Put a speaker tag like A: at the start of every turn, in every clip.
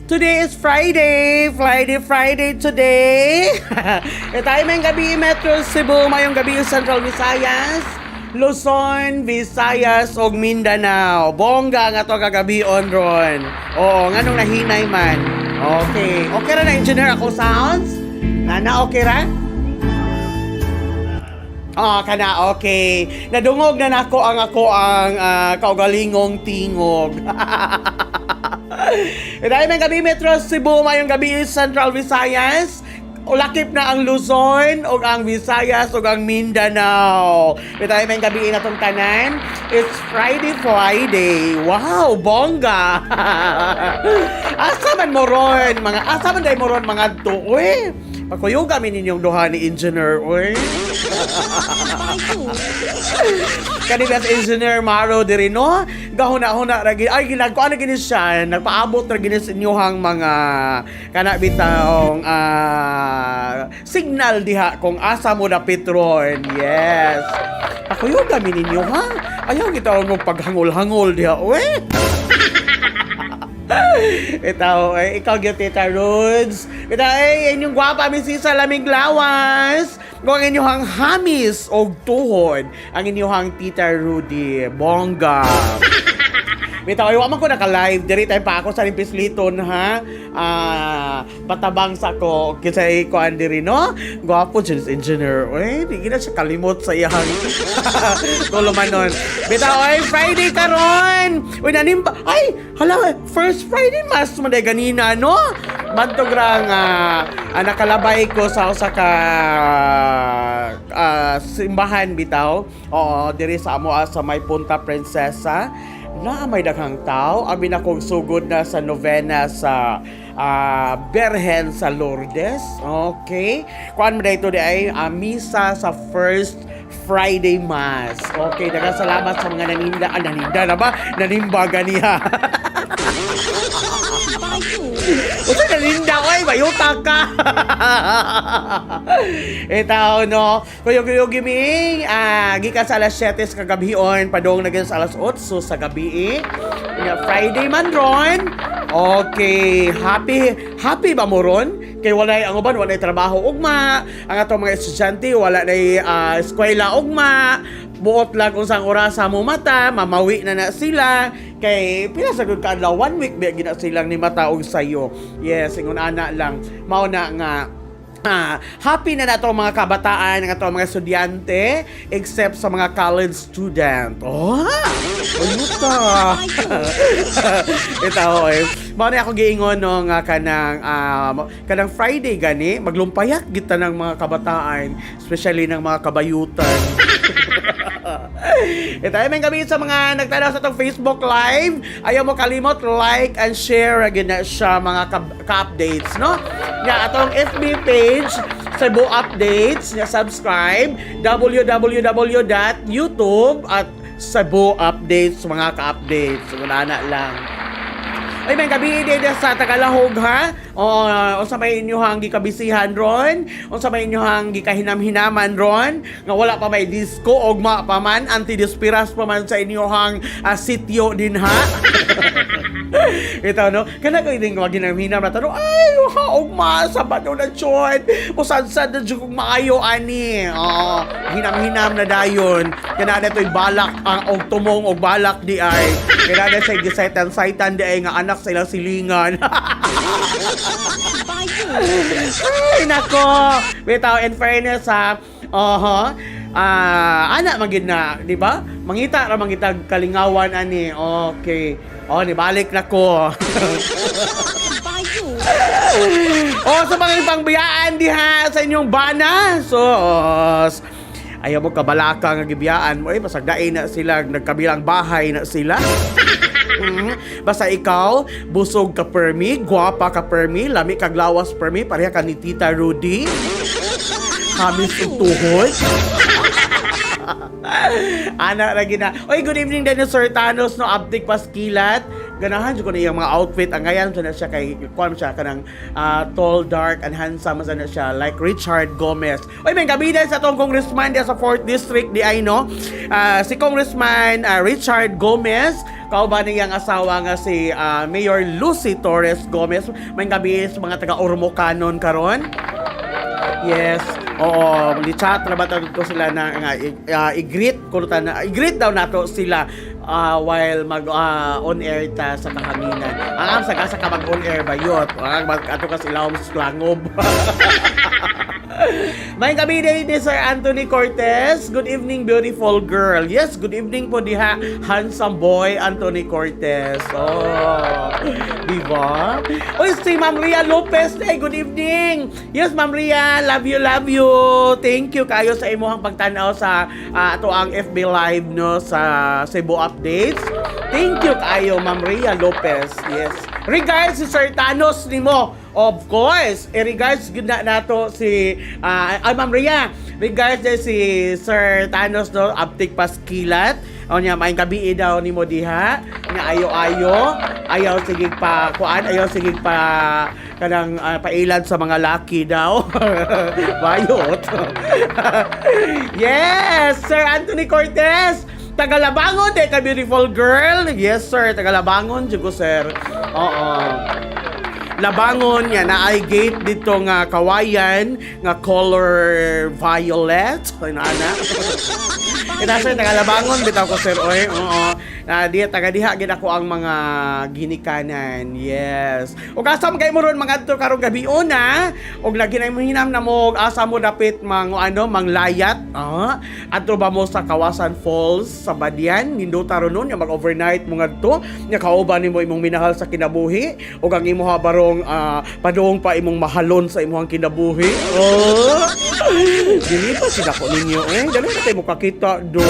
A: Today is Friday today. Tayo may gabi Metro Cebu, mayong gabi Central Visayas, Luzon, Visayas ug Mindanao. Bongga nga to kagabi on ron. Oo, nganong nahinay man. Okay. Okay ra na engineer ako sounds? Na okay ra? Kana okay. Nadungog na nako ang kaugalingong tingog. Dahil may gabi Metro Cebu, mayong gabi Central Visayas, ulakip na ang Luzon, o ang Visayas, o ang Mindanao. Dahil may gabi na itong tanan, it's Friday. Wow, bongga! Asa man mo ron, mga tuwe. Pakuyo kami ninyong duha ni Engineer, uy. Kanina sa Engineer Maro diri no, gahuna-huna ragi ay ginagkuan na gini siya, nagpaabot ra gini sa inyohang mga kana bitawng signal diha kung asa mo dapit ron. Yes. Pakuyo kami ninyo ha. Ayaw kita mo paghangol-hangol diha, uy. Ikaw gyud Tita Rods. Inyong gwapa misisa lamig lawas. Kung ang inyong hamis o tuhod, ang inyong Tita Rudy. Bongga. Bitaw, ayaw man ko naka-live. Diri tayo pa ako sa Limpisliton, ha? Patabang sa ko. Kisay ko andiri, no? Gwapo, Jens Engineer. Uy, di na siya kalimot sa iyang tuluman nun. Bitaw, ay, Friday karon. Uy, nanimba. Ay, hala, first Friday mas maday ganina, no? Bantog nakalabay ko sa usa ka simbahan, bitaw. Oo, diri sa amo sa may Punta Princesa. Na may daghang tao, abi na kong sugod na sa novena sa Berhen sa Lourdes. Okay? Kuan mo dito di ay misa sa first Friday Mass. Okay, daghang salamat sa mga naninda. Naninda na ba? Nanimbaga niya. Usa naninda ko ay bayuta ka. Itaw no, kuyog giming gikan sa alas 7 sa kagabhion padong na sa alas 8 sa gabi. Friday man ron. Okay, happy ba mo ron? Kay walay ang uban walay trabaho ugma, ang atong mga estudyante wala nay eskwela ugma. Buot lang kung sang oras mo mata, mamawi na sila. Kay pila sa gud kadlaw 1 week ba gina silang ni mata og sayo. Yes, ingon ana lang. Mao na nga happy na nato mga kabataan, ng ato mga estudyante, except sa mga college student. Ayuta. Ito, mao na ako giingon no nga kanang Friday gani, maglumpayak kita ng mga kabataan, especially ng mga kabayutan. Ito ay may gabi sa mga nagtanaw sa itong Facebook Live. Ayaw mo kalimot, like and share again na siya mga ka-updates, no? Nga atong FB page, Cebu Updates, nga subscribe, www.youtube at Cebu Updates, mga ka-updates. Wala na lang. Ay, may gabi din sa Tagalahog, ha? Unsa may inyohang gikabisihan ron? Unsa may inyohang gikahinam-hinaman ron? Nga wala pa may disco, ogma pa man, antidespiras pa man sa inyohang sityo din, ha? Ito, no? Kana ko yung mga ginamhinam na tanong, ay, ugma, sabado na chon. Usan-san na dyan kong maayo, ani. Oo, hinam-hinam na dayon. Kana na ito'y balak, og tumong, og balak di ay. Kana na siya'y gisaitan-saitan di ay nga anak sa ilang silingan. Ay, nako. Bitaw, in fairness, ha? Anak magid na, di ba? Mangita ra mangitag kalingawan ani. Okay. Nibalik na ko. Sa mga pangbiyaan diha sa inyong bana. Ayaw mo kabalaka nga gibiyaan mo. Pasagdain na sila, nagkabilang bahay na sila. Basta ikaw, busog ka permi, guwapa ka permi, lami kag lawas permi, pareha ka ni Tita Rudy. Hamis yung tuhod. Anak lagi na. Oy, good evening din ni Sir Thanos, no, Abdik Paskilat. Ganahan ko na yung mga outfit. Ang ngayon na siya kay kuan siya kanang tall, dark, and handsome na siya like Richard Gomez. Oy, may gabi din sa tong congressman diya sa 4th District di ay no. Si Congressman Richard Gomez, kauban niyang asawa nga si Mayor Lucy Torres Gomez. May gabi sa mga taga Ormocanon karon. Yes. Oo, li-chat na ba to sila na i-greet i-greet daw nato sila while mag on air ta sa kahanginan. Ang sa ka mag on air ba yot? Ang ato ka sila langob. May gabi din ni Sir Anthony Cortez. Good evening, beautiful girl. Yes, good evening po diha, handsome boy Anthony Cortez. Diba? Oy, si Ma'am Ria Lopez. Hey, good evening. Yes, Ma'am Ria, love you, love you. Thank you kayo sa imuhang pagtanaw sa ato ang FB Live no sa Cebu Updates. Thank you kayo, Ma'am Ria Lopez. Yes. Regards si Sir Thanos nimo. Of course, regards gud na nato si Ma'am Ria. Regards si Sir Thanos no, Abtik Paskilat. O niya, may gabi daw ni mo diha. Nga ayaw sige pa kuan, ayaw sige pa kanang pailan sa mga laki daw. Bayot. Yes, Sir Anthony Cortez. Tagalabangon de ka beautiful girl. Yes, sir, Tagalabangon jugo sir. Oo. Labangon niya na ay gate dito nga kawayan nga color violet. Ay na. Ina sir, Tagalabangon bitaw ko sir. Oy, oo. Diya taga-diha gid ako ang mga ginikanan. Yes. Ug asam kay mo ron mga adto karong gabi na. Ug lagi na hinam na mo asa mo dapit manglayat. Adto ba mo sa Kawasan Falls sa Badian, nindota ron nga mag-overnight mo ngadto. Nya kauban nimo imong minahal sa kinabuhi ug ang imong barong padung pa imong mahalon sa imong kinabuhi. Dili pa sila ko ninyo dali na tayo mo kakita do.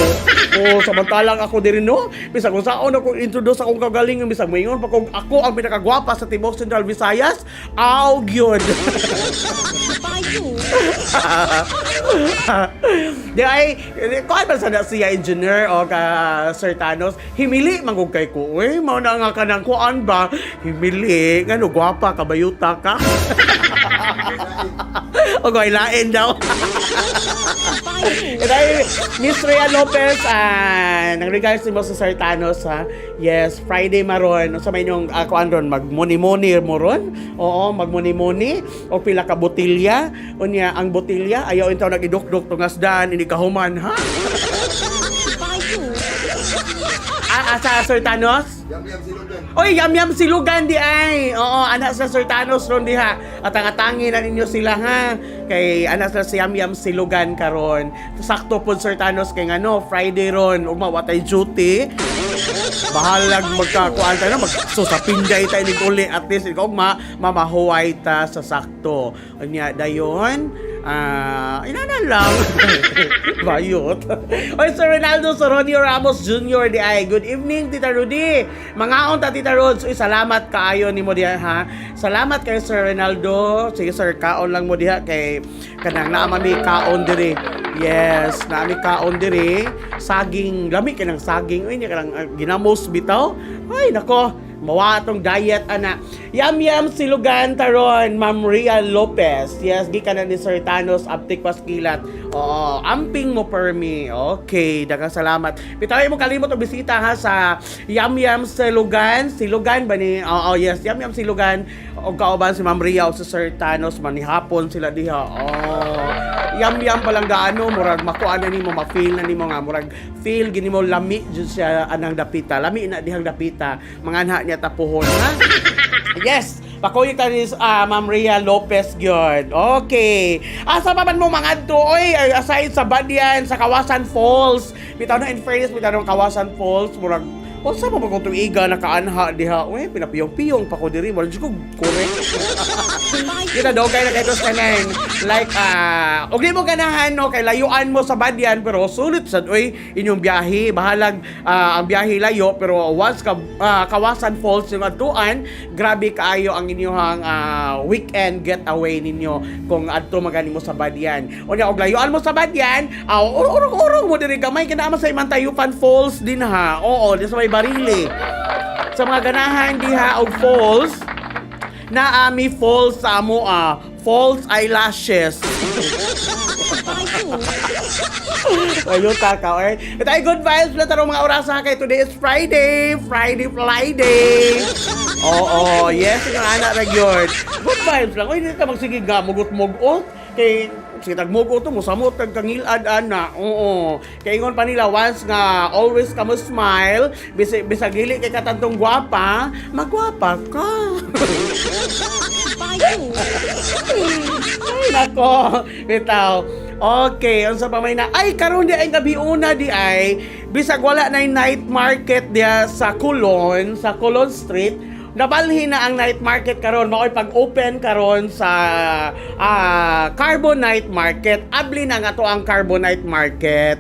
A: Samantalang ako diri no. Bisag kung saan ako introduce akong kagalingan, bisag moingon pa kung ako ang pinakagwapa sa Timog Central Visayas. Aw gyud. Di ay kuan ba sana siya engineer o ka Sir Thanos, himili mangug kay ko. Mao na nga kanang kuan ba? Himili ngano gwapa ka bayuta ka. O lain daw. Dahil Miss Rhea Lopez, nang regards mo sa Sir Thanos, ha? Yes, Friday maron. Sa may inyong kuan ron, magmuni-muni mo ron. Oo, magmuni-muni. O pila ka botilya. O niya, ang botilya, ayaw intaw nag-iduk-duk tungasdan, hindi kahuman, ha? Sa Sir Thanos?
B: Yam-yam silugan.
A: Oy, yam-yam silugan di ay. Oo, anak sa Sir Thanos ron diha. At angatangi na ninyo sila ha. Kay anak sa si yam-yam silugan karon. Sakto po Sir Thanos kay ngano, Friday ron ug mawatay duty. Bahalag magkakuan tayo magsusapinday tayo ni uli at least ikaw mamahuway ta sa sakto. Anya dayon. Inana lang. Bayot. Oy, Sir Ronaldo Soronio Ramos Jr. di ay. Good evening, Tita Rudy. Mangaon ta, Tita Rods. Uy, salamat kaayo ni mo diha, ha. Salamat kay Sir Ronaldo. Sige, sir, kaon lang mo diha kay kanang naamami kaon diri. Yes, naami kaon diri. Saging, lami kanang saging. Uy, niya kanang ginamos bitaw. Ay, nako. Mawa atong diet ana. Yam silugan taron Ma'am Ria Lopez. Yes, gikan na ni Sir Thanos Aptik Paskilat. Oo, amping mo permi. Okay, daghang salamat. Bitaway mo kalimot og bisita ha sa Yam silugan. Silugan ba ni? Oo, yes, Yam silugan. Og kauban si Ma'am Ria o si Sir Thanos manihapon sila diha. Yam palang gaano murag makuha na nimo, ma-feel na nimo nga murag feel gini mo lami jud siya anang dapita. Lami na dihang dapita. Manganha niya tapuhon ha. Yes, pakuyi ta ni Ma'am Ria Lopez gyud. Okay. Asa pa man mo mga adto oy aside sa Badian sa Kawasan Falls. Bitaw na in fairness bitaw na Kawasan Falls murag sa pa ko tuiga nakaanha diha. Uy, pinapiyong-piyong pa ko diri. Wala ko correct. Kita dogay na kayo sa kanan. Like, og di mo ganahan, no, kay layuan mo sa Badian, pero sulit sad, uy, inyong biyahe. Bahalag ang biyahe layo, pero once Kawasan Falls yung atuan, grabe kaayo ang inyong weekend getaway ninyo kung adto magani mo sa Badian. O niya, og layuan mo sa Badian, urong mo diri gamay, kinaaman sa Imantayupan Falls din ha. Oo, di sa may Barili. Sa mga ganahan diha og falls, na ami falls sa amo false eyelashes. Ayun ka eh. Ito ay good vibes na tarong mga oras ha kay today is Friday. Oo, yes, yung anak na yun. Good vibes lang. Uy, hindi ka magsigig mugot-mugot. Kay sitag mugot to, musamot kag kangilad ana. Oo. Kay ingon pa nila once nga always ka mo smile, bisag dili kay katantong gwapa, magwapa ka. Ay, nako, bitaw. Okay, unsa pa may na? Ay, karon di ay gabi una di ay bisag wala na night market dia sa Colon Street. Nabalhin na ang night market karon, maoy pag-open karon sa Carbon Night Market. Abli na nga to ang Carbon Night Market.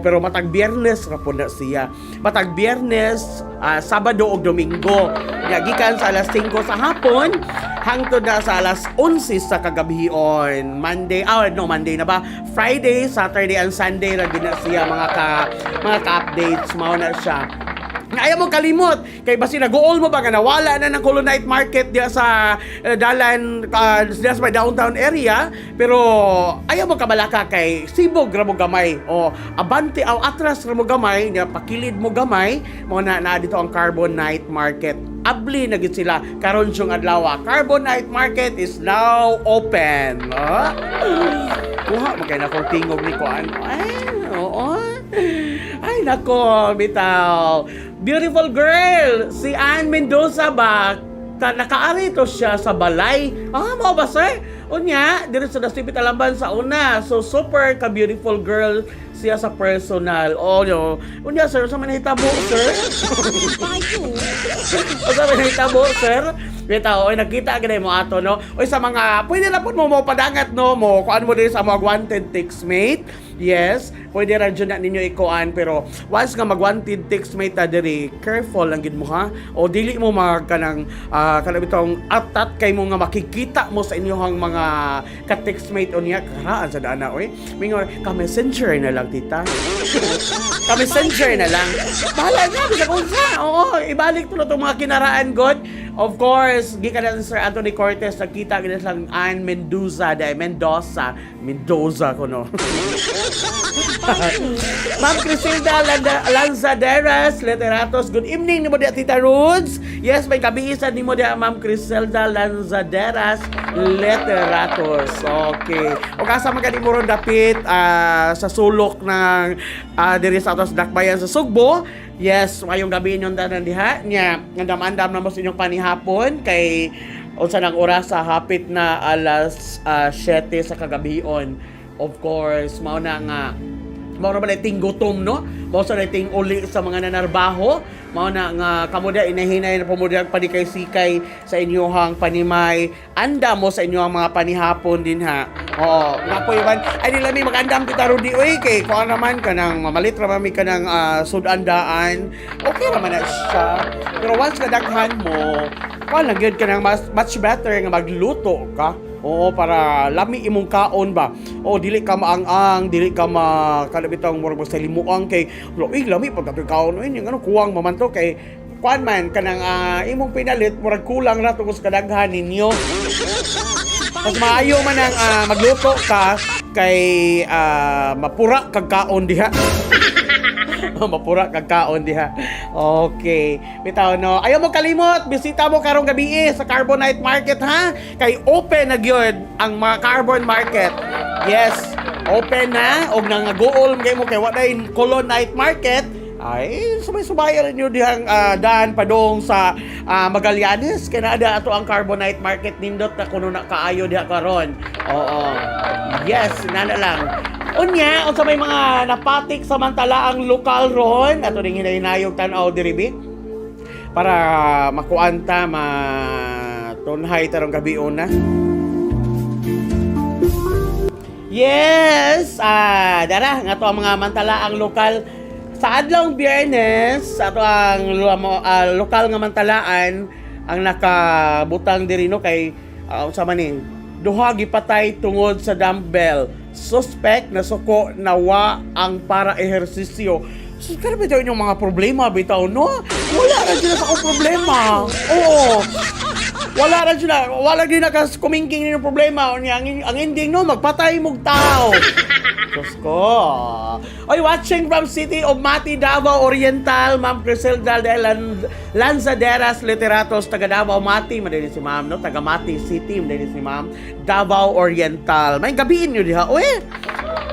A: Pero matag Biyernes ra pud na siya. Matag Biyernes, Sabado ug Domingo. Gikan sa alas 5 sa hapon hangtod na sa alas 11 sa kagabihon. Monday na ba? Friday, Saturday and Sunday ra gina siya mga ka-updates mao na siya. Ayaw mo kalimot kay basi nag-uol mo ba nga nawala na ng Colon Night Market diya sa dalan diya sa downtown area, pero ayaw mo kabalaka kay sibog ra mo gamay o abante aw atras ra mo gamay niya pakilid mo gamay mo na dito ang Carbon Night Market. Abli na gid sila karon siyang adlaw. Carbon Night Market is now open. Kuha mo kay na kong tingog ni kuan. Ay nako, bitaw. Beautiful girl, si Ann Mendoza ba? Nakaari to siya sa balay. Mao ba sir? Unya, dito sa Nasipit Alamban sa una. So super ka-beautiful girl siya sa personal. Unya sir, sa manahitabo sir? Sa manahitabo sir? Bitaw, nakita ka mo ato, no? Sa mga, pwede na po mo padangat, no? Kuan mo din sa mga wanted textmate. Yes, pwede rin dyan na ninyo ikuan. Pero once nga mag-wanted textmate na diri, careful lang gid mo ha. O dili mo kanang kanabitong atat kay mo nga makikita mo sa inyong mga ka-textmate o niya. Karaan sa daan na, Mingon, ka-messenger na lang, tita. Ka-messenger na lang. Bahala na, bisa kung sa. Ibalik po na itong mga kinaraan, God. Of course, gikan na Sir Anthony Cortez, nakita kita lang Ann Mendoza, Mendoza ko, no? Ma'am Criselda Lanzaderas Leteratos, good evening ni mo dia Tita Roods. Yes, may kabiisan ni mo dia Ma'am Criselda Lanzaderas Leteratos. Okay. O kasama ka ni mo ron dapit sa sulok ng diri sa atos dakbayan sa Sugbo. Yes, ngayong gabi inyong tanan diha niya. Ngandam-andam na mo sa inyong panihapon kay unsa nang oras sa hapit na alas 7 sa kagabihon. Of course, mao na ba ting gutom, no? Mao sa ting uli sa mga nanarbaho. Mao na nga kamuda inahinay na pamudang panikay-sikay sa inyong panimay. Anda mo sa inyong mga panihapon din ha. Nga po iban. Ay nila may magandam kita rudi kay kung naman kanang mamalit ra mami kanang sudandaan. Okay naman na siya. Pero once kadaghan mo, lang gyud kanang much better nga magluto ka. Para lami imong kaon ba. Dili ka maang-ang, dili ka kanabitang murag sa limuang kay lami pag atong kaon. Yung kuwang maman to kay kuan man kanang imong pinalit murag kulang ra tungod sa kadaghan ninyo. Mas maayo man ang magluto ka kay mapura kag kaon diha. Mapura kag kaon diha. Okay. Bitaw no. Ayaw mo kalimot, bisita mo karong gabi sa Carbonite Market ha. Kay open na gyud ang mga carbon market. Yes, open na og nangaguol kay mo kay wa day Colon Night Market. Ay, sumay-subayan ninyo dihang daan padong sa Magallanes. Kaya naada ato ang Carbonite Market nindot na kuno na kaayo diha karon. Oo. Yes, nana lang. Unya, unsa may mga napatik samantala ang lokal ron. Ato ning hinayog tan-aw diribi. Para makuanta, matunhay tarong gabi una. Yes! Dara, nga to ang mga mantalaang lokal. Sa adlong Biyernes, ato ang lokal nga mantalaan ang nakabutang diri no kay unsa man ni duha gipatay tungod sa dumbbell. Suspect na suko nawa ang para ehersisyo. So, kaya bitaw inyong mga problema bitaw no? Wala na sila sa akong problema. Oo. Wala rin na kas kumingking ng problema. Ang ending no, magpatay mong tao. Diyos ko. Oy, watching from City of Mati, Davao Oriental, Ma'am Criselda de Lanzaderas Literatos, taga Davao Mati, madali si Ma'am, no? Taga Mati City, madali si Ma'am, Davao Oriental. May gabiin nyo diha, uy.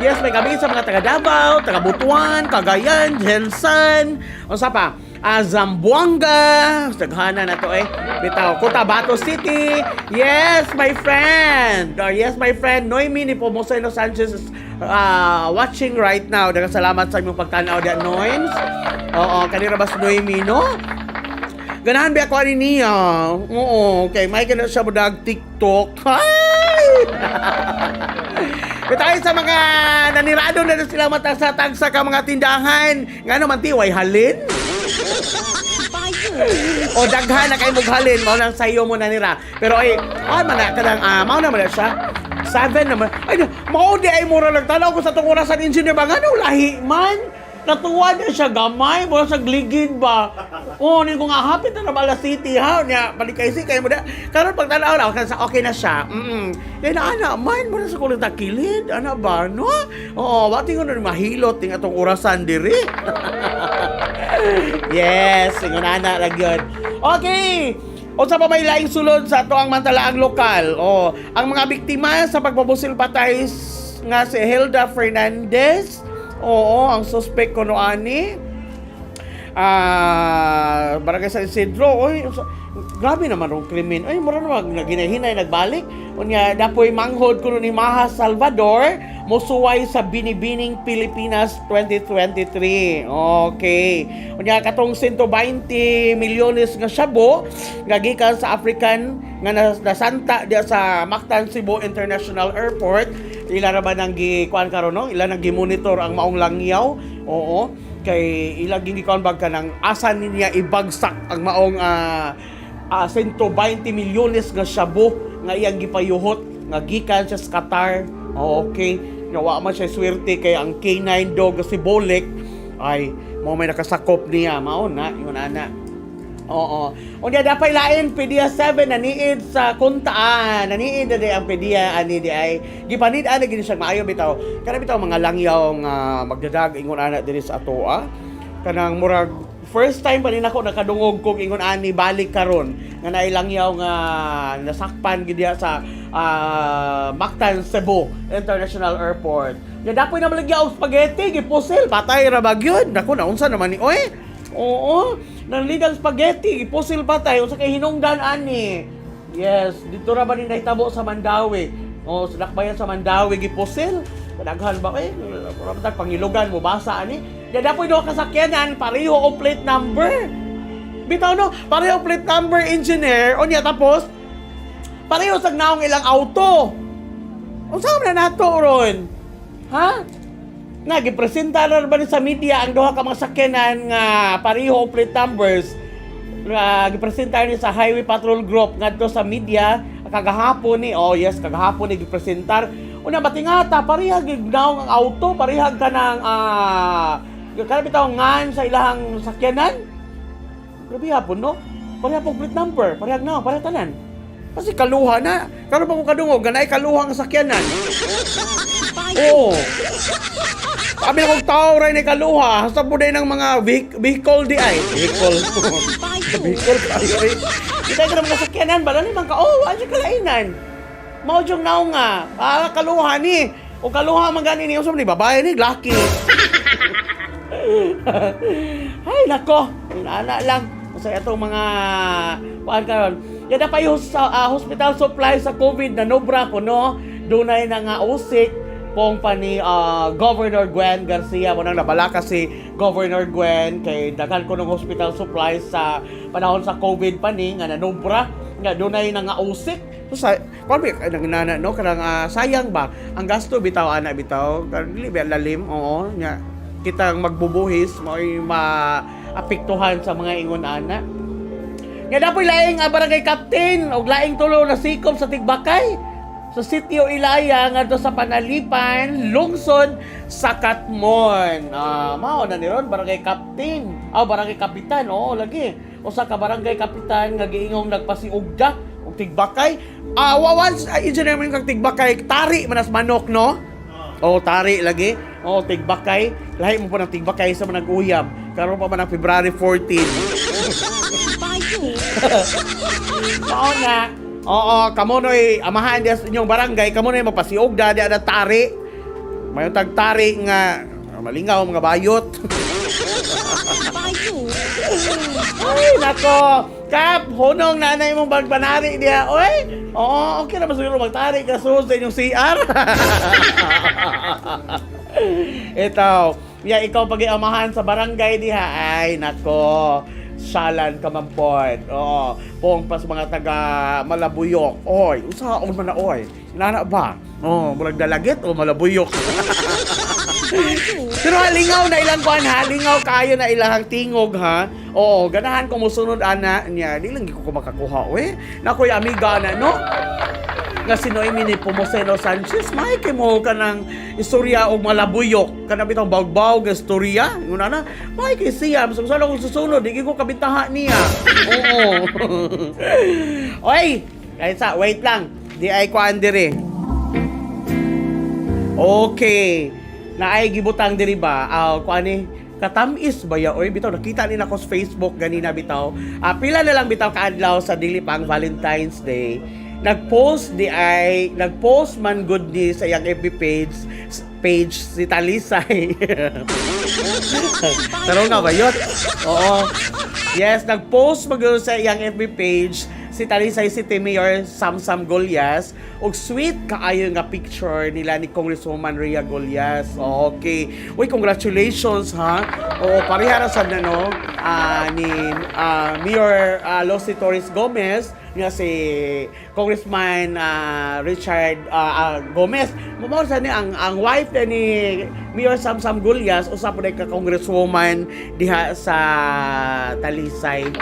A: Yes, may gabiin sa mga taga Davao, taga Butuan, Cagayan, Jensen, o sa pa? Zamboanga, taghana na to bitaw, Cotabato City. Yes, my friend. Yes, my friend Noemi ni Pomoseno Sanchez is watching right now. Daghang salamat sa imong pagtanaw diyan, Noems. Oo, kanira bas Noemi, no? Ganahan ba ako ani niya? Oo, okay. May kana siya budag TikTok. Hi! Tayo sa mga nanirado na sila matagsa-tagsa ka mga tindahan. Ngano man ti way halin? O daghan na kay mughalin mao nang sayo mo na nira. Pero man na kadang mao na man siya. 7 naman. Ay, mao di ay mura lang tanaw ko sa tong orasan engineer ba ngano lahi man. Natuwa na siya gamay, mo sa gligid ba. Ni ko nga hapit na Bala City ha. Nya balikay si kay mo da. Karon pag tanaw na okay na siya. Kaya na ana man mo sa kulit takilid. Ana ba no? Oo, bati ko na mahilot ting atong orasan diri. Yes, ingon ana ra gyud. Okay. O sa pa may laing sulod sa ato ang mantalaang lokal. Ang mga biktima sa pagpabusil patay nga si Hilda Fernandez. Oo, ang suspect ko noani. Barangay San Isidro. Grabe naman rong krimen. Mura naman ginahinay nagbalik. Unya dapoy manghod kuno ni Maha Salvador mosuway sa Binibining Pilipinas 2023. Okay. Unya katong 120 milyones nga shabu nga gikan sa African nga nasanta diya sa Mactan Cebu International Airport. Ila ra ba nang gikuan karon no? Ila nang gimonitor ang maong langyaw. Oo. Kay ila gikuan bag kanang asan niya ibagsak ang maong 120 milyones nga shabu nga iyang gipayuhot nga gikan sa Qatar. Okay. Nawa man siya swerte kay ang K9 dog si Bolek ay mo may nakasakop niya mao na ingon ana. Oo. Unya dapat lain PDEA 7 naniid sa kuntaan. Naniid na ang PDEA ani di ay gipanid ana gini siya maayo bitaw. Kana bitaw mga langyaw nga magdadag ingon ana diri sa atoa. Kanang murag first time pa rin ako nakadungog kong ingon ani balik karon nga nailangyaw nga nasakpan gid sa Mactan Cebu International Airport. Ya dapoy na malagyaw spaghetti gipusil patay ra ba gyud. Nako na unsa naman ni oy? Oo, nanligang spaghetti gipusil patay unsa kay hinungdan ani. Yes, dito ra ba ni nahitabo sa Mandawi. Sa dakbayan sa Mandawi gipusil. Kadaghan ba ratag pangilugan mo basa ani. Ya dapoy do kasakyanan pareho o plate number. Bitaw no, pareho plate number engineer unya tapos pareho sa naong ilang auto. Unsa man na nato ron? Ha? Gipresenta na ba ni sa media ang duha ka mga sakyanan nga pareho plate numbers. Gipresenta ni sa Highway Patrol Group ngadto sa media kagahapon ni. Oh yes, kagahapon ni gipresentar. Una batingata parehag gignaw ang auto, parehag kanang kana bitaw ngan sa ilahang sakyanan. Grabe hapon, no? Pareha pong plate number. Pareha na, pareha tanan. Kasi kaluha na. Karon pa ko kadungog, ganay kaluha ang sakyanan. Oo. Kami na kong tao rin ni kaluha. Hasta po din ng mga vehicle di ay. Vehicle. Vehicle kayo eh. Kita ka naman sakyanan. Bala naman ka, ano kalainan? Maudjong na nga. Kaluha ni. O kaluha man gani ni. Usap ni babae ni, lucky. Ay, nako. Inana lang. Kasi itong mga paan karon. Yan na pa yung hospital supply sa COVID na nobra ko, no? Dunay na nga usik pong pa ni Governor Gwen Garcia. Mo nang nabala kasi Governor Gwen kay daghan ko ng hospital supply sa panahon sa COVID pa ni nga nanobra nga dunay na nga usik. So sa paano nang no kanang sayang ba ang gasto bitaw ana bitaw dili ba lalim oo nya kitang magbubuhis may maapektuhan sa mga ingon ana. Nga dapoy laing barangay captain og laing tulo na sikop sa Tigbakay sa Sitio Ilaya ngadto sa Panalipan, lungsod sa Katmon. Mao na ni ron barangay captain. Barangay kapitan lagi. Usa ka barangay kapitan nga giingong nagpasiugda og Tigbakay. Once engineer man kag Tigbakay, tari manas manok no? Tari lagi. Tigbakay. Lahi mo pa ng Tigbakay sa manang uyab. Karon pa man ang February 14. Oo nga. Kamo no'y amahan diya sa inyong barangay, kamo no'y mapasiugda diya na tari. Mayong tagtari nga malingaw mga bayot. Ay, nako. Kap, hunong nanay mong bagbanari diya. Oy, okay naman siguro magtari ka sa inyong CR. Ito, ikaw pag-iamahan sa barangay diha. Ay, nako. Salan kamampod. Pong pas mga taga Malabuyok. Oy, usaon man na oy. Inana ba? Murag dalagit o Malabuyok. Pero halingaw na ilang kuan ha, lingaw kayo na ilang tingog ha. Ganahan ko musunod ana niya. Di lang ko makakuha we. Nakoy amiga na no. Nga sinoy ni Pomoceno Sanchez, may mo ka ng istorya o Malabuyok. Kana bitang bawg-bawg nga istorya. Nguna na, may kay siya. Masang sala kong susunod, di ko kabitaha niya. Oy, kahit sa, wait lang. Di ay kuan diri. Okay. Na ay gibutang diri ba? Kuan ni, katamis ba ya? Oy, bitaw, nakita nila ko sa Facebook ganina bitaw. Pila na lang bitaw kaadlaw sa dili pang Valentine's Day. Nagpost man good ni sa iyang FB page si Talisay. Pero nga ba yun? Oo. Yes, nagpost mag sa iyang FB page si Talisay City Mayor Samsam Golyas og sweet kaayo nga picture nila ni Congresswoman Rhea Golyas. Okay. Uy, congratulations ha. Parehara sad na no ni Mayor Losie Torres Gomez nga si Congressman Richard Gomez. Mao sa ni ang wife ni Mayor Samsam Golyas usa po ka congresswoman diha sa Talisay.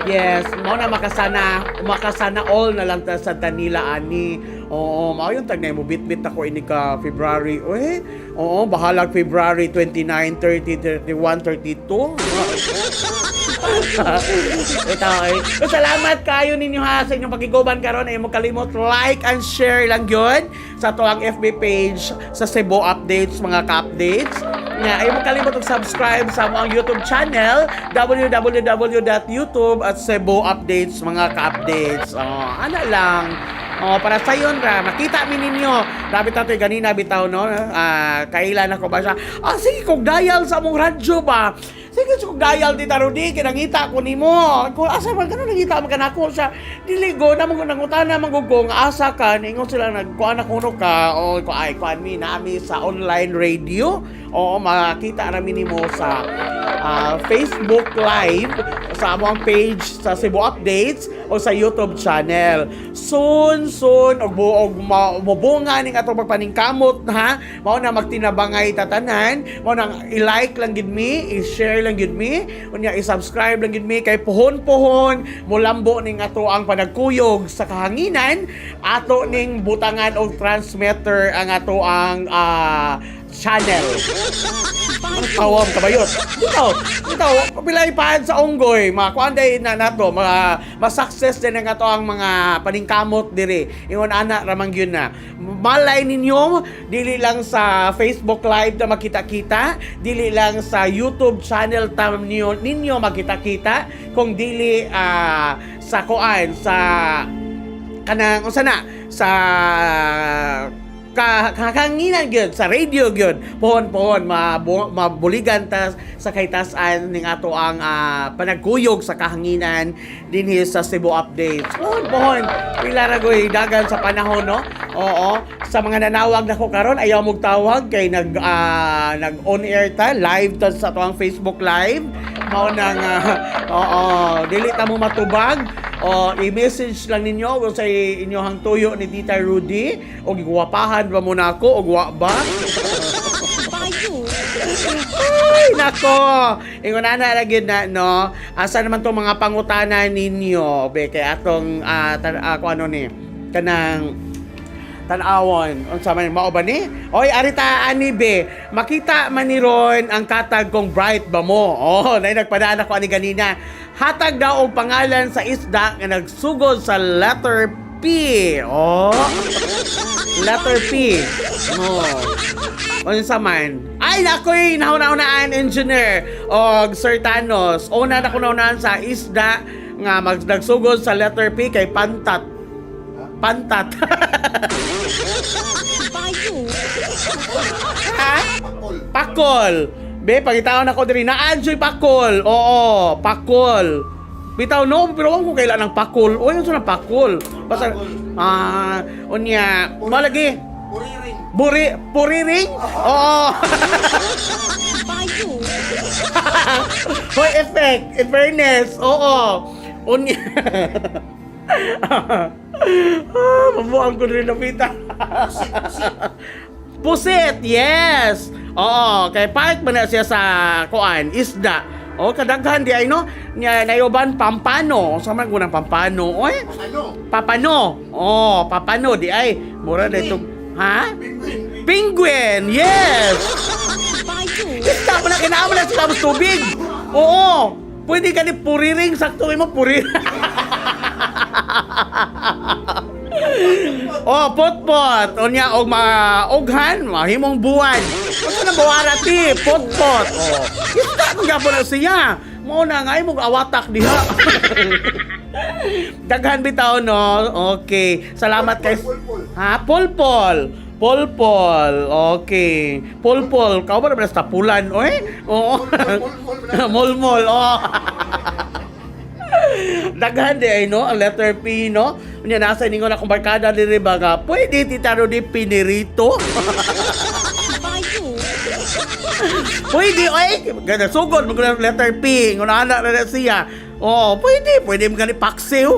A: Yes, mao na makasana all na lang ta sa Tanila ani. Mao yung tagnay mo bitbit ako ini ka February. Bahalag February 29, 30, 31, 32. Ito salamat kayo ninyo ha sa inyong pagiguban karon ay mo kalimot like and share lang yun sa to ang FB page sa Cebu Updates mga ka-updates. Ay mo kalimot og subscribe sa among YouTube channel www.youtube at Cebu Updates mga ka-updates. Ano lang para sa yon ra makita mi ninyo dapat nato ganina bitaw no kailan ako ba siya sige kog dial sa among radyo ba sige kog dial di tarudi kinangita ko nimo kung asa man kanon nangita man kanako sa diligo na mo nangutana mangugong asa ka ningon sila nagkuan ako ka o kuan mi nami sa online radio makita ra mi nimo sa Facebook Live sa among page sa Cebu Updates o sa YouTube channel. Soon og mobunga ning atong pagpaningkamot ha. Mao na magtinabangay tatanan, mao nang i-like lang gid mi, i-share lang gid mi, unya i-subscribe lang gid mi kay puhon-puhon molambo ning ato ang panagkuyog sa kahanginan, ato ning butangan og transmitter ang ato ang channel. Ang tawag kabayot. Ito, pilay paan sa unggoy. Mga kuanday na nato, ma-success din ang ato ang mga paningkamot diri. Ingon ana ramang yun na. Malay ninyo, dili lang sa Facebook Live na makita-kita, dili lang sa YouTube channel ninyo makita-kita, kung dili sa kuan, sa kanang unsa na sa kahanginan gyud sa radio gyud pohon mabuligan ta sa kaytas-an ning ato ang panagkuyog sa kahanginan dinhi sa Cebu Updates. Pohon pila ra goy dagan sa panahon, no? Oo, sa mga nanawag nako karon ayaw mog tawag kay nag on air ta live ta sa ato ang Facebook Live. Mao nang dili ta mo matubag. O, i-message lang ninyo kung sa inyohang tuyo ni Tita Rudy. O, giguwapahan ba muna ako? O, guwa ba? Ay, nako! Ingon na lagi na, no? Asa naman itong mga pangutana ninyo? Be, kaya atong, kung ano ni, kanang tanawon. Unsa man mao ba ni? Oy, arita ani be. Makita man ni Ron ang katag kong bright ba mo? Oh, nay nagpadaan ako ani ganina. Hatag daw og pangalan sa isda nga nagsugod sa letter P. Oh. Letter P. Oh. Unsa man? Ay nakoy nauna-unaan engineer og Sir Thanos. Una na ko naunaan sa isda nga nagsugod sa letter P kay pantat. Pantat. Ha? Pakol. Be, pagitaon ako diri na Anjoy Pakol. Oo, Pakol. Bitaw no, pero ko kailan ng Pakol. O yun sa Pakol. Basta unya, malagi. Puriring. Oo. Hoy, effect. In fairness. Oo. Unya. Mabuang ko rin na pita. Pusit, yes. Oo, kay part man na siya sa kuan, isda. O kadaghan di ay no, nya nayoban pampano. Sa man gunang pampano. Oy. Papano. Oh, papano di ay mura dito. Ha? Penguin. Yes. Isda pa na kinama na sa tubig. Oo. Pwede ka ni puriring, sakto mo puriring. Oh, potpot. Unya og maughan, mahimong buwan. Ano na buwarati, potpot. Oh. Isda mo gyapon na siya. Mao na nga imong awatak diha. Daghan bitaw no. Okay. Salamat kay Ha, Polpol. Polpol. Okay. Polpol, kao ba na sa pulan, oy? Oo. Molmol. Oh. Daghan di ay no, ang letter P no. Unya nasa ningon akong barkada diri baga. Pwede Tita Rudy pinirito. Pwede oy, ganda sugod mo letter P, ngon ana na siya. Oh, pwede mo gani paksiw.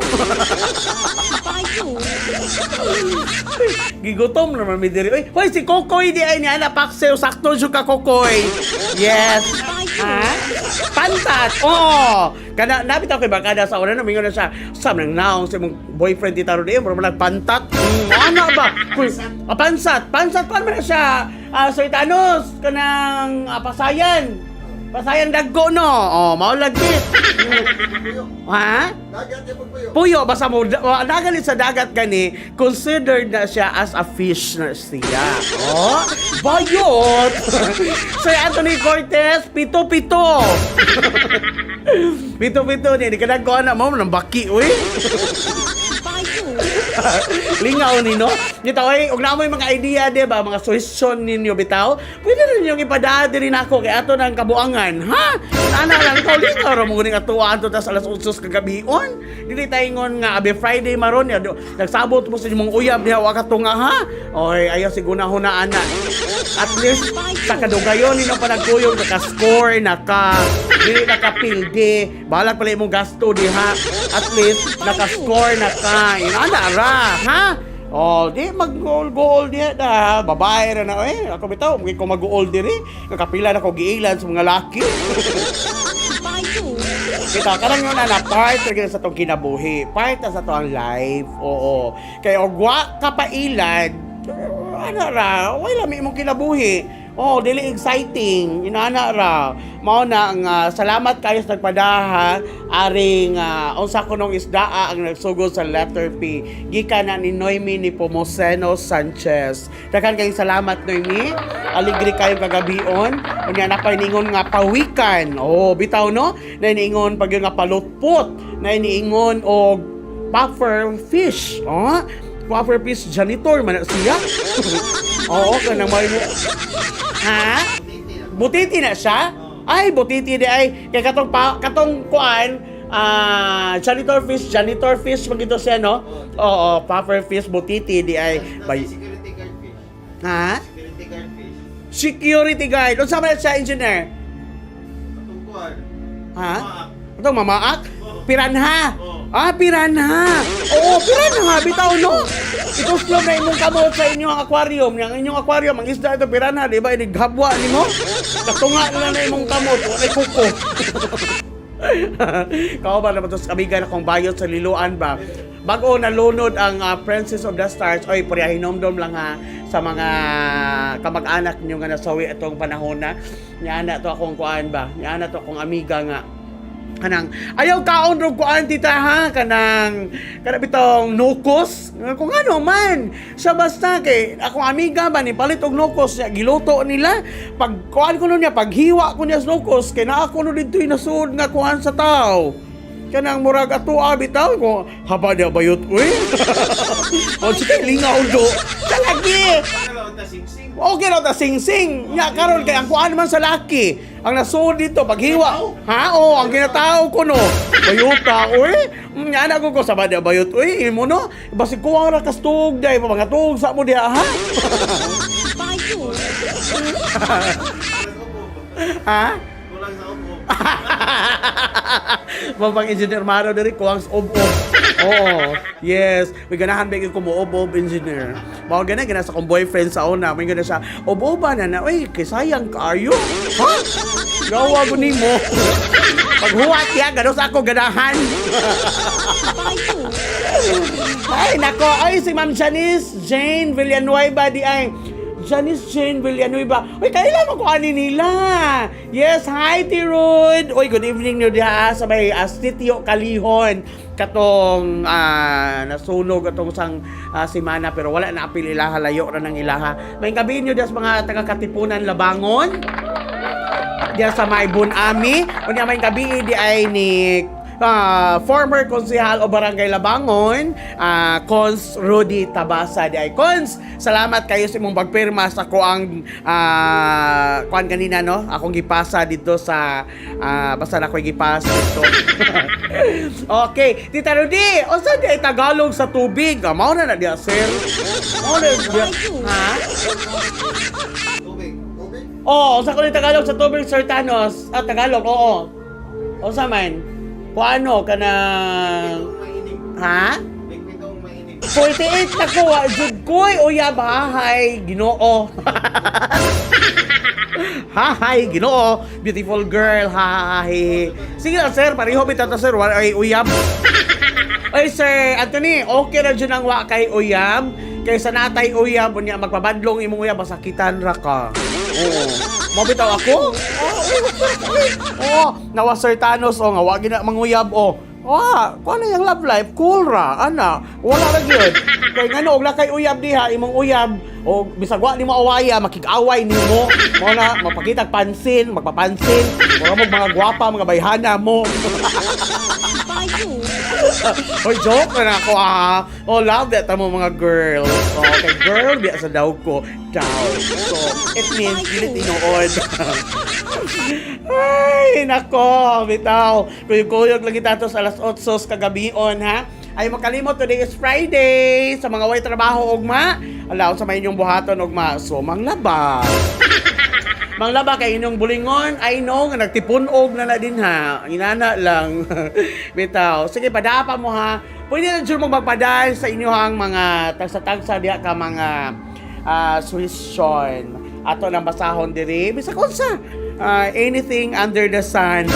A: Gigutom naman mi diri. Hoy, si Kokoy di ay ni ana paksiw, sakto jud ka Kokoy. Yes. Ha? Pantat. Oh. Kana nabitaw kay barkada sa una namingon na siya. Sam nang naong si mong boyfriend Tita Rudy, mo nagpantat. Ano ba? Pansat. Pansat pa man siya. Sir Thanos kanang pasayan. Pasayan dagko no. Oh, mao lagi. Ha?
B: Dagat yung
A: Puyo, basta mo nagalit sa dagat gani, considered na siya as a fish na siya. Oh, bayot. Sir Anthony Cortez, pito-pito. Pito-pito niya, di ka nagkuhan na mo, nang baki, uy. Lingaw ni no. Dito ay ug na mo mga idea di ba, mga suggestion ninyo bitaw. Pwede rin yung ipadaan din ako kay ato nang kabuangan. Ha? Ana lang ikaw lingaw ra mo ning atuan to tas alas 8 kagabion. Dili taingon nga abi Friday maron ya. Nagsabot mo sa imong uyab diha wa ka tunga ha. Oy, ayaw siguna hunaan na. At least sa kadugayon nino panagkuyog naka-score dili nakapilde. Balak pala imong gasto diha. At least naka-score na ka. Inana ra, ha? Oh, di mag-goal di na. Babae ra na ako bitaw, mugin ko mag-goal diri. Nakapila na ko giilan sa mga laki. Kita karang yun na part sa tong kinabuhi. Part na sa to ang life. Oo. Kaya og wa ka pa ilan, ano ra, wala mi imong kinabuhi. Oh, dili exciting. Inana ra. Mao na ang salamat kayo sa nagpadaha aring unsa kunong isdaa ang nagsugod sa letter P. Gikan na ni Noemi ni Pomoceno Sanchez. Daghan kayong salamat Noemi. Aligri kayo kagabion. Unya na pa ningon nga pawikan. Oh, bitaw no? Na iniingon pag nga palutpot. Na iniingon og puffer fish. Oh, puffer fish janitor man siya. Oo, kanang may ha? Butiti na siya? Ay, butiti di ay kay katong kuan janitor fish magito siya no? Oo, puffer fish butiti di ay
B: Security guard fish.
A: ha?
B: Security guard fish.
A: Security guard. Unsa man siya engineer?
B: Katungkuan.
A: Ha? Itong mamaak? Piranha.
B: Oo.
A: Ah, piranha. Oo, piranha. Bitaw, no? Ito slow na imong kamot sa inyong aquarium. Yang inyong aquarium, ang isda ito, piranha. Di ba? Inighabwa ni mo? Katunga na na imong kamot. Wala kuko. Kao ba naman ito sa kabigan akong bayot sa liluan ba? Bago nalunod ang Princess of the Stars, oy, pariyahinomdom lang ha sa mga kamag-anak nyo nga nasawi itong panahon na. Nyana to akong kuan ba? Nyana to akong amiga nga. Kanang ayaw kaon ro kuan tita ha kanang bitong nukos kung ano man siya basta kay akong amiga ba ni palit og nukos niya giluto nila pag kuan ko niya paghiwa ko niya sa nukos kay naa ko no didtoy nasud nga kuan sa tao kanang murag ato bitaw ko haba dia bayot uy o sige lingaw do talagi
B: Ano ta sing-sing?
A: okay raw ta sing-sing nya karon kay ang kuan man sa laki ang nasud dito paghiwa ha o ang ginatao ko no bayota oy nya na ko sa bada bayot oy imo no basig kuwang ra kastug day pa mga tug sa mo diha ha ha
B: Kulang sa upo.
A: Mabang engineer maro diri kuwang ob-ob. Oo. Yes. May ganahan ba ko mo ob-ob engineer. Mao gana sa kong boyfriend sa una. May gana siya ob-oba na. Uy, kay sayang kaayo. Ha? Gawa ko nimo. Paghuwat ya ganos ako ganahan. Ay nako, ay si Ma'am Jane Villanueva di ay Janice Jane Villanueva. Uy, kailan mo ko ani nila? Yes, hi, Tirud. Uy, good evening nyo diha sa may Astitio Kalihon. Katong nasunog atong sang simana pero wala na apil ilaha, layo ra ng ilaha. May gabi nyo diha sa mga taga-Katipunan Labangon. Diya sa may Bunami. Unya may gabi di ay ni former konsehal o Barangay Labangon, Cons Rudy Tabasa di ay. Cons, salamat kayo sa imong pagpirma sa kuang kuan kanina no. Akong gipasa dito sa basta na ko gipasa dito. Okay, Tita Rudy, unsa di ay Tagalog sa tubig? Mao na diya sir. Mao na diya. Ha?
B: Tubig. Tubig?
A: Oh, unsa ko ni Tagalog sa tubig, Sir Thanos? Tagalog, oo. Unsa man? Kuano ka na...
B: Mainit.
A: Ha?
B: Bigbitong mainit.
A: 48 na ko, jud ko'y uyab, hahay, ginoo. Hahay, ginoo. Beautiful girl, hahay. Sige lang, sir, pareho bitata, sir, wala ay uyab. Oy, Sir Anthony, okay na dyan ang wa kay uyab. Kaysa natay uyab, niya magpabadlong imong uyab, masakitan ra ka. Oo. Mabitaw ako? Oo, nawa Sir Thanos, nga wag na manguyab, kuha na yung love life, cool ra, ana, wala ra gyud. Kay ngano, og lakay uyab diha, imong uyab, bisag wa ni mo awaya, makig-away nimo, mo na, mapakitag pansin, magpapansin, wala mo mga gwapa, mga bayhana mo. Oy, joke na ako love that mo mga girls. Okay, girl, biya sa daw ko. Daw. So, it means pilit inood. Ay, nako, bitaw. Kuyog-kuyog lagi tato sa alas 8 kagabion, ha? Ay, makalimot, today is Friday. Sa mga way trabaho, ugma. Alaw sa may inyong buhaton, ugma. So, manglaba. Manglaba kay inyong bulingon, I know nga nagtipunog na din ha. Inana lang. Bitaw. Sige, padapa mo ha. Pwede na dyan magpapadal sa inyohang mga tagsa-tagsa diha ka mga tuition. Ato nang basahon diri. Bisa kung sa anything under the sun.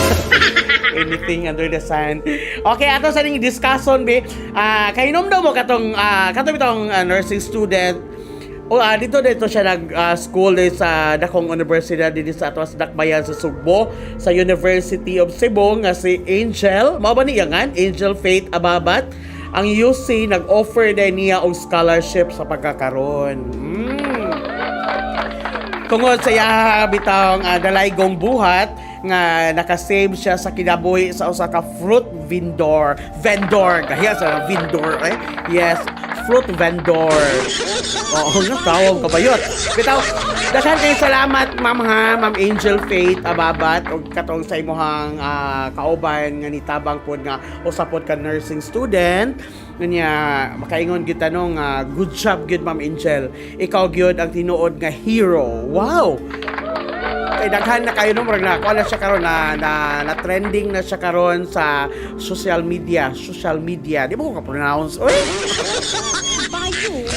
A: Anything under the sun. Okay, ato sa ning discussion be. Kainom daw mo katong bitong nursing student. Dito siya nag-school sa dakong universidad dito sa Atwas Dakbayan sa Sugbo, sa University of Cebu nga si Angel. Mao ba niya nga? Angel Faith Ababat. Ang UC nag-offer din niya og scholarship sa pagkakaroon. Tungod sa iya bitang dalaygong buhat nga nakasave siya sa kinabuhi sa usa ka fruit vendor. Gahiya sa vendor Yes, fruit vendor. Oo, tawag ka ba yun? Bitaw, daghan kay salamat Ma'am Angel Faith Ababat og katong sa imuhang kauban nga nitabang pod nga usa pod ka nursing student. Kanya makaingon gyud tanong good job gyud Ma'am Angel. Ikaw gyud ang tinuod nga hero. Wow. Kay daghan na kayo murag na kuha na siya karon na trending na siya karon sa social media. Di mo ko ka-pronounce. Oy.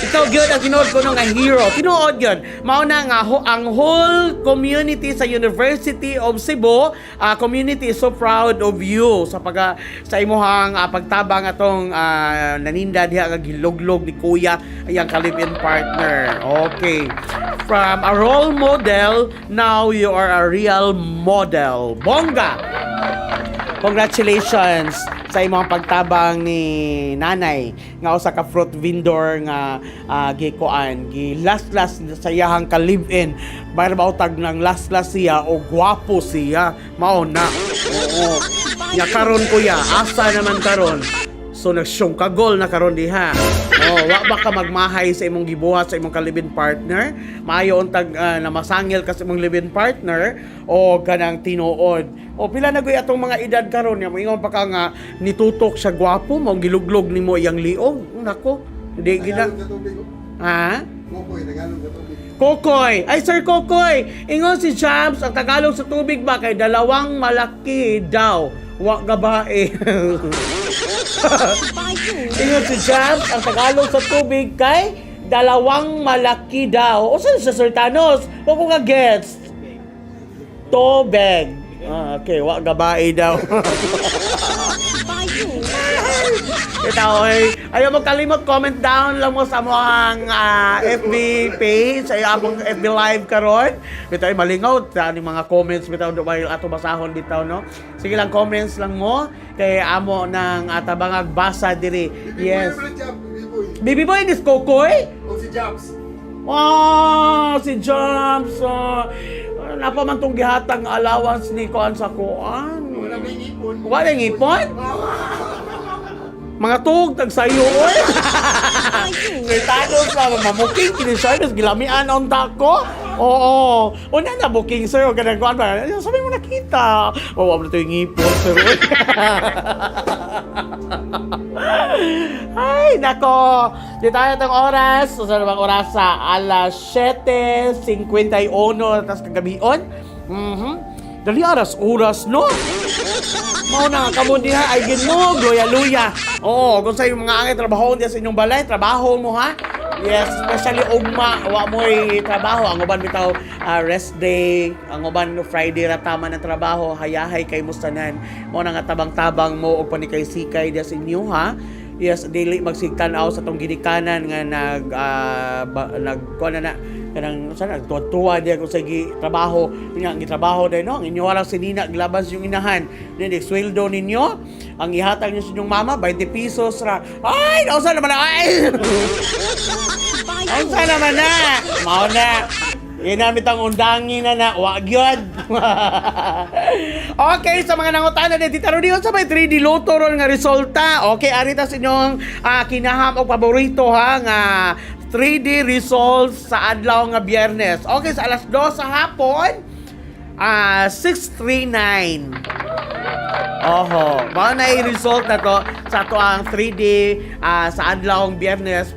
A: Ikaw gyud ang tinuod ko nga hero. Tinuod gyud. Mao na nga ang whole community sa University of Cebu, community is so proud of you sa imuhang pagtabang atong naninda diha nga giluglog ni Kuya iyang ka-live-in partner. Okay. From a role model, now you are a real model. Bongga! Congratulations sa imong pagtabang ni nanay nga usa ka fruit vendor nga last sa iyahang ka live-in bayar bautag ng last siya o gwapo siya mao na. Oo. Nya karon kuya, asa naman karon? So nagsyong ka goal na karon diha. Wa ba ka magmahay sa imong gibuhat sa imong ka-live-in partner? Maayo untag na masangil ka sa imong live-in partner o kanang tinuod. Pila na gyud atong mga edad karon nya moingon pa ka nga nitutok siya gwapo mo giluglog nimo iyang liog. Nako, hindi gina. Ha? Kokoy. Ay, Sir Kokoy. Ingon si Jams, ang Tagalog sa tubig ba kay dalawang malaki daw. Wa gabae. Ingon si Jams, ang Tagalog sa tubig kay dalawang malaki daw. O saan siya, Sir Thanos? Huwag ko nga gets. Tobeg. Okay, wa gabae daw. Ito, ayaw mo kalimot, comment down lang mo sa among FB page, sa among FB live karon. Bitaw malingaw sa aning mga comments bitaw do ba ato basahon bitaw no. Sige lang comments lang mo kay amo nang atabangag basa diri. Yes. Baby boy ni Kokoy?
B: O si Jobs.
A: Si Jobs. Napa man tong gihatag allowance ni kuan sa kuan.
B: Wala may ipon.
A: Wala ngipon? Mga tug tagsayo oy. Sir Thanos pa mamuking kini service gilamian on tako. Oo. Una na booking sir o ganang kuan ba? Sabi mo nakita. Wa mo to ngipon sir. Ay, nako. Di tayo itong oras. So, sa namang oras sa alas 7:51 tas kagabion. Dali oras, no? Mao na kamo diha ay ginmo, luya. Oo, kung sa mga angay trabaho diya sa inyong balay, trabaho mo ha. Yes, especially ugma, wa mo'y trabaho. Ang uban bitaw rest day, ang uban Friday ra tama ng trabaho, hayahay kay mustanan. Mo na nga tabang-tabang mo og panikay-sikay diya sa inyo ha. Yes, daily magsigtan-aw sa tong ginikanan nga kuan na kanang sana tuwa diya kung sa trabaho nya gitrabaho day no. Ang inyo walang sinina gilaban sa inyong inahan. Then sweldo ninyo ang ihatag niyo sa inyong mama 20 pesos ra. Ay, nausa naman na. Ay. Nausa naman na. Mao na. Ginamit ang undangin na wag yun. Okay, sa mga nangutana dito ron sa may 3D Lotto ron nga resulta. Okay, arita sa inyong kinaham o paborito ha nga 3D results sa adlaw nga Biyernes. Okay, sa alas 2 sa hapon 639. Oho, mao na i-result na to sa ato ang 3D sa adlawng Biyernes,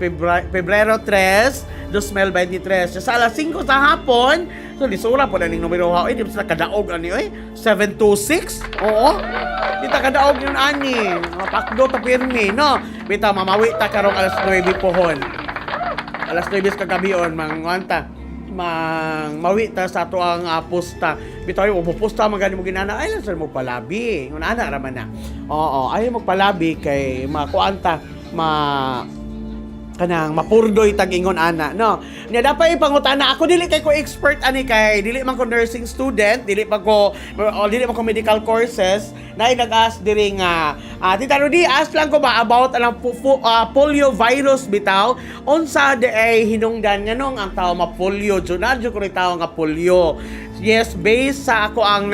A: Pebrero 3, 2023. Sa alas 5 sa hapon, so lisura po na ning numero ha. Di ba sila kadaog ani oy? 726? Oo. Di ta kadaog yun ani. Pakdo ta pirmi, no? Bita mamawi ta karong alas 9 pohon. Alas 9 kagabion mangwanta. Mawi ta sa ato ang pusta. Bitaw mo pusta man gani mo ginana ay lang mo palabi. Ngun ana ra man na. Oo, ay mo palabi kay makuanta kanang mapurdoy tag-ingon ana no nya dapat ipangutana ako dili kay ko expert ani kay dili man ko nursing student dili man ko medical courses na nag-ask diri nga Tita Rudy ask lang ko ba about anang polio virus bitaw unsa de ay hinungdan nganong ang tao ma-polio jud ko ri tao nga polio. Yes, based sa ako ang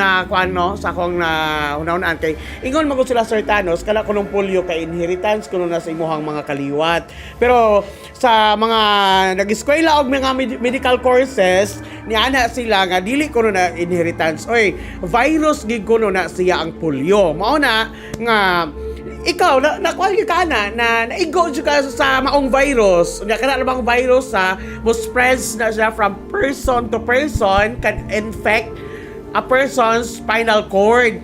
A: sa akong una-unaan kay ingon magud sila Sir Thanos kala ko nung polio kay inheritance kuno na sa imuhang mga kaliwat. Pero sa mga nag-eskwela og mga medical courses niana sila nga dili kuno na inheritance. Oy, virus gid kuno na siya ang polio. Mao na nga ikaw nakuha ka na naigo ka sa maong virus na kana namang virus mo spreads na siya from person to person can infect a person's spinal cord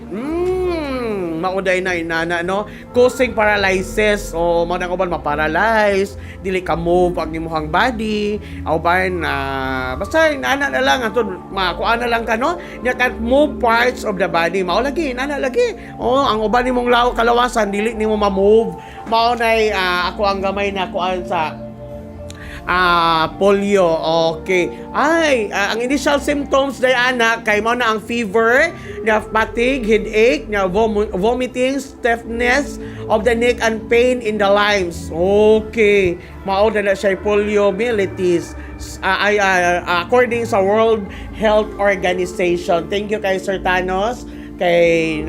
A: mauday na inana no causing paralysis o mao na ko ba maparalyze dili ka move ang imong body aw ba basta inana na lang ato makuha na lang ka no nya can move parts of the body mao lagi inana lagi ang uban nimong kalawasan dili nimo ma-move mao nay ako ang gamay na kuan sa polio. Okay. Ang initial symptoms Diana kay mo na ang fever, na fatigue, headache, na vomiting, stiffness of the neck and pain in the limbs. Okay. Mao na siya poliomyelitis. According sa World Health Organization. Thank you kay Sir Thanos kay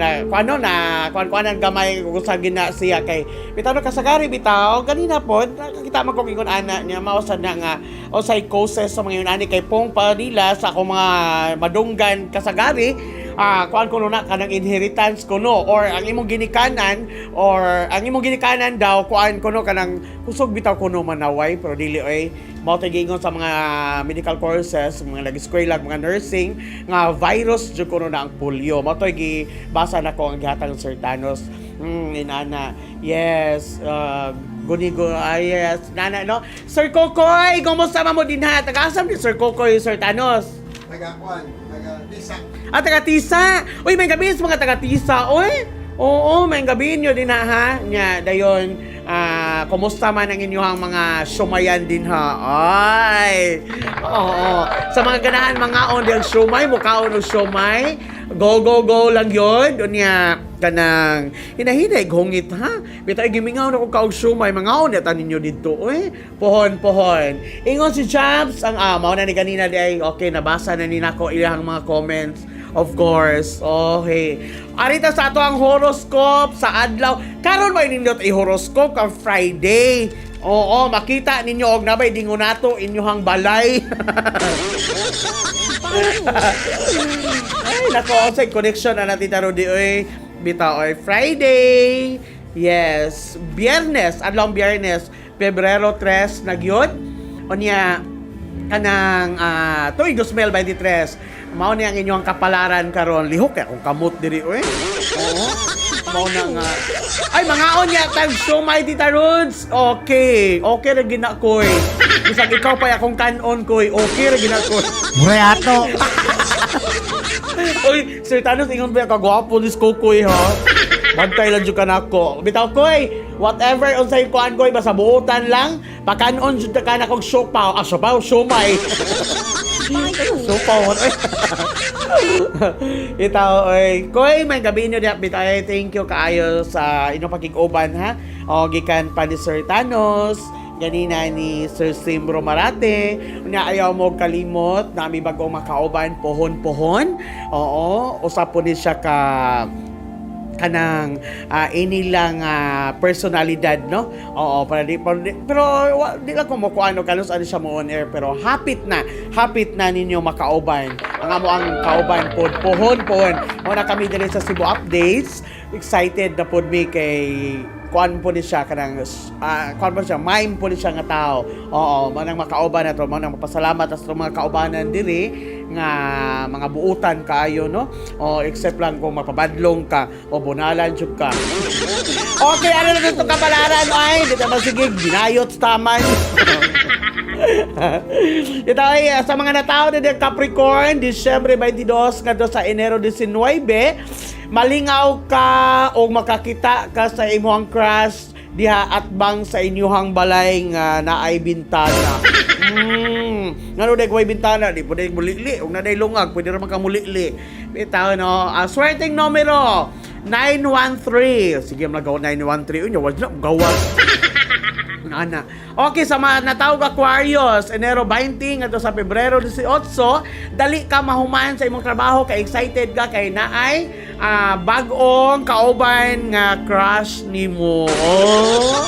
A: kuanan gamay sa gina siya kay bitaw na kasagari bitaw ganina pod nakakita man kog ingon ana niya mao sad na nga o psychosis sa mga ani kay Pong Padilla sa akong mga madunggan kasagari kuan kuno na kanang inheritance kuno or ang imong ginikanan daw kuan kuno kanang kusog bitaw kuno manaway pero dili mao gingon sa mga medical courses mga nag-eskwela mga nursing nga virus jud kuno na ang polio mao basa na ko ang gihatag Sir Thanos inana yes gunigo yes nana no Sir Kokoy kumusta mo din ha taga-asam ni Sir Kokoy Sir Thanos
B: taga-Tisa
A: taga-Tisa uy may gabi sa mga taga-Tisa uy oo may gabi nyo din ha nya dayon kumusta man ang inyong mga sumayan din ha ay oo sa mga ganahan mga on yung sumay mukhaon og sumay go lang yun unya kanang hinahinay hungit ha bitay gimingaw na ko kaog sumay mga on yata ninyo dito pohon ingon si Jabs ang mao na ni kanina di ay okay nabasa na ni nako ilang mga comments. Of course. Okay. Arita sa ato ang horoscope sa adlaw. Karon may nindot i-horoscope ang Friday. Oo, makita ninyo og nabay dingon nato inyong balay. Ay, nako, sa connection na natin taro di bitaw Friday. Yes, Biyernes, adlaw Biyernes, Pebrero 3 nagyod. Onya kanang tuig 2023 mao ni ang inyong kapalaran karon lihok kay akong kamot diri oo mao na nga ay mga onya tag sumay Tita Ruds okay ra gina koy bisag ikaw pa akong kanon koy okay ra gina koy
C: muray ato
A: oy Sir Thanos ingon ba kagwapo ni Kokoy ha bantay lang jud kanako bitaw koy whatever unsay kuan koy basta buutan lang pakanon jud ka na kog siopaw sumay siopaw itaw koy may gabi nyo diap bitay thank you kaayo sa inyong pakig-uban ha o gikan pa ni Sir Thanos ganina ni Sir Simbro Marate unya ayaw mo kalimot na may bagong makauban pohon oo usap po ni siya ka kanang inilang personalidad no oo pero di lang ko mo kuano kanos ano siya mo on air pero hapit na ninyo makauban ang amo ang kauban pod pohon mo na kami diri sa Cebu Updates excited na pod mi kay kuan po ni siya kanang kuan po siya mime po ni siya nga tao oo manang makauban na to manang mapasalamat sa mga kaubanan diri nga mga buutan kaayo no o except lang kung mapabadlong ka o bunalan jud ka okay ano na gusto kapalaran ay dito ba sige ginayot taman ito ay sa mga natao na Capricorn Disyembre 22 kadto sa Enero 19 malingaw ka o makakita ka sa imong crush diha at bang sa inyuhang balay nga naay bintana. Ngano day ko'y bintana, di pwede mulili. Kung naday lungag, pwede naman ka mulili. Bitaw, no? Swerteng numero, 913. Sige, magawa 913. Unya, wala na, gawas. Ana. Okay, sa mga natawag Aquarius, Enero 20 ngadto sa Pebrero 18, dali ka mahuman sa imong trabaho, kay excited ka kay naay bag-ong kauban nga crush nimo. Oh.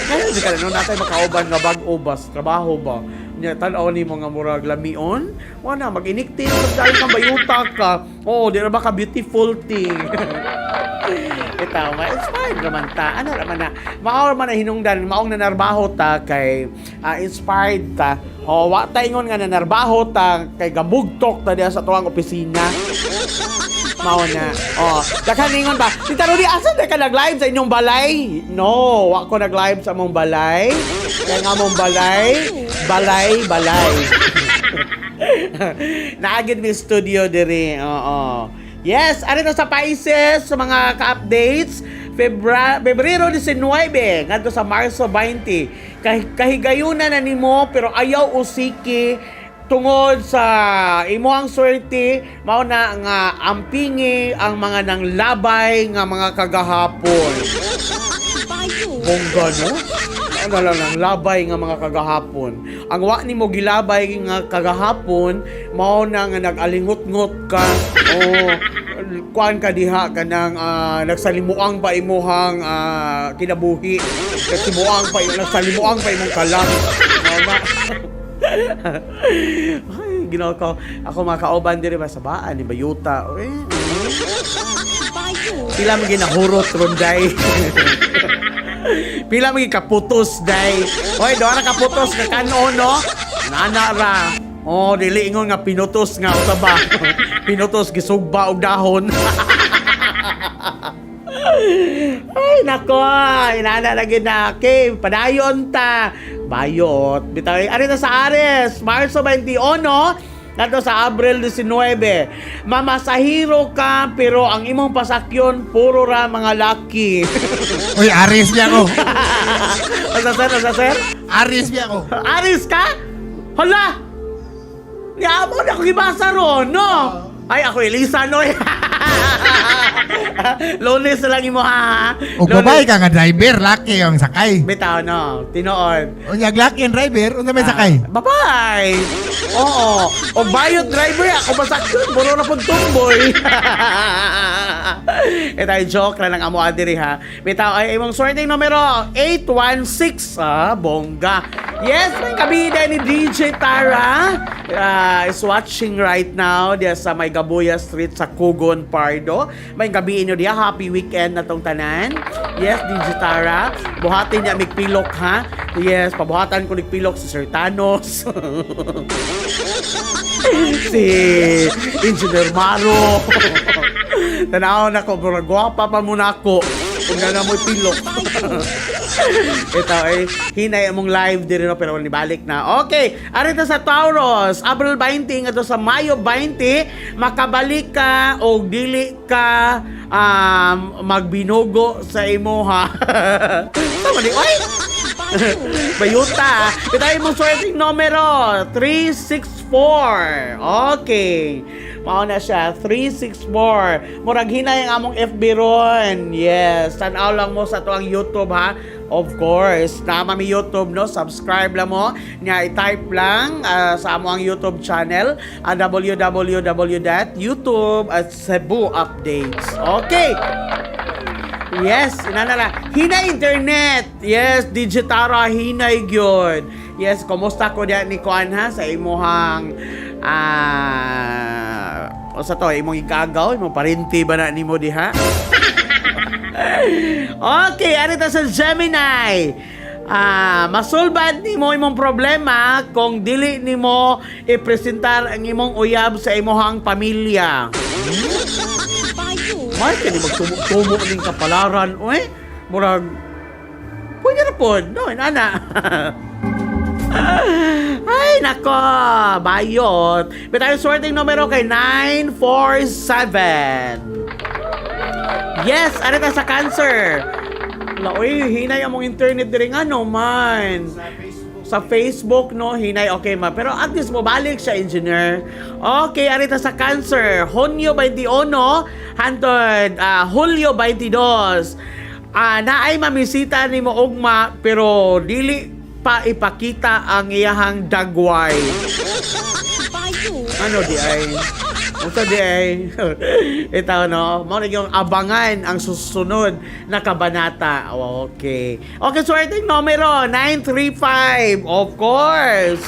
A: Kaya di ka no natay makauban nga bag-o bas trabaho ba. Nya tan-aw nimo nga murag lamion, wala mag-iniktin pag kang bayuta ka. Oh, di ra ba ka beautiful thing. Itaw, ma-inspired naman ta. Ano naman na, maor man na hinungdan, maong nanarbaho ta kay inspired ta. O, wata ingon nga nanarbaho ta kay gabugtok ta diya sa tuwang opisina. Mao na. O, dakan ingon ba? Si Tarudi, asan na ka nag-live sa inyong balay? No, wa ko nag-live sa mong balay. Kaya nga mong balay. Naagid mi studio diri. Oo. Yes, ano na sa Paises, sa mga ka-updates, Pebrero 19, ngadto sa Marso 20. Kahigayunan na nimo pero ayaw usiki tungod sa imuhang swerte, mao na nga ampingi ang mga nanglabay nga mga kagahapon. Bongga, no? Ano lang ng labay nga mga kagahapon. Ang wa nimo gilabay nga kagahapon, mao na nga nag-alingot-ngot ka. O kuan ka diha kanang nagsalimuang pa imuhang kinabuhi. Nagsalimuang pa imong kalam. Ay, ginawa ko. Ako makauban diri ba sa baan ni Bayuta. Pila mo ginahurot ronday. Pila mo kaputos day. Oy, doon na kaputos ka kanon, no? Nanara. Oh, dili ingon nga pinutos nga usaba. Pinutos gisugba og dahon. Ay, nako. Inana na ginaki. Padayon ta. Bayot. Bitaw, ari na sa Ares. Marso 21, no? Nato sa Abril 19. Mamasahiro ka, pero ang imong pasakyon, puro ra mga laki.
C: Uy, Aris niya ako.
A: Asa sir?
C: Aris niya ako.
A: Aris ka? Hala! Yamo na ako ibasa ron, no? Ay, ako Elisa, no? Lunes na lang imo, ha?
C: O babae ka nga driver, laki ang sakay.
A: Bitaw, no? Tinood.
C: O nyag laki ang driver, o may sakay.
A: Bye-bye! Oo. O bayot driver, ako masakyon. Puro na pong tumboy. Ito ay joke lang ang amo adiri, ha? Bitaw, ay imong sorting numero 816, bongga. Yes, may kabida ni DJ Tara is watching right now diya sa May Gabuya Street sa Kugon, Pardo. May gabi inyo diya, happy weekend na tong tanan. Yes, DJ Tara, buhatin niya migpilok, ha? Yes, pabuhatan ko nigpilok si Sir Thanos. Si Engineer Maro. Tanaw na ko, pero gwapa pa muna ako. Kung na mo'y pilok. Ito ay hinay among live din rin, pero nibalik na. Okay, arito sa Taurus, April 20 ato sa Mayo 20, makabalik ka o dili ka magbinugo sa imo, ha. Tama ni, oy! Bayuta. Ito ay mong swerteng numero 364. Okay. Mao na siya, 364. Murag hinay ang among FB ron. Yes, tanaw lang mo sa tuang YouTube, ha. Of course, tama mi YouTube, no? Subscribe lang mo. Nya i-type lang sa among YouTube channel, www.youtube at Cebu Updates. Okay. Yes, inanala. Hinay internet. Yes, Digitara hinay gyud. Yes, kumusta ko diyan ni Kuan, ha, sa imuhang o sa to, imong ikagaw, imong parinti ba na nimo diha? Okay, ano to sa Gemini? Masulbad nimo imong problema kung dili nimo ipresentar ang imong uyab sa imong pamilya. May kani magtumo ning kapalaran, oy. Murag pwede na po, no, inana. Ay, nako, bayot. Pero tayo sorting numero kay 947. Yes, ano ka sa Cancer? Uy, hinay among internet diri nga no man. Sa Facebook, no? Hinay, okay ma. Pero at least mo balik siya, engineer. Okay, arita sa Cancer. Hunyo 21, hantod Hulyo 22. Naay mamisita ni mo ugma, pero dili pa ipakita ang iyahang dagway. Ano di ay? Ito di ay. Ito, no? Muna yung abangan ang susunod na kabanata. Okay. Okay, swerteng numero 935. Of course.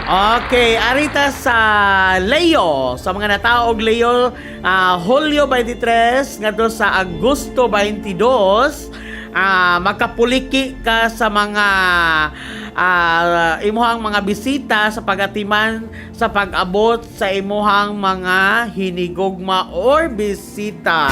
A: Okay, arita sa Leo. Sa mga nataog Leo, Hulyo 23 ngadto sa Agosto 22, makapuliki ka sa mga imuhang mga bisita sa pagatiman sa pag-abot sa imuhang mga hinigugma or bisita.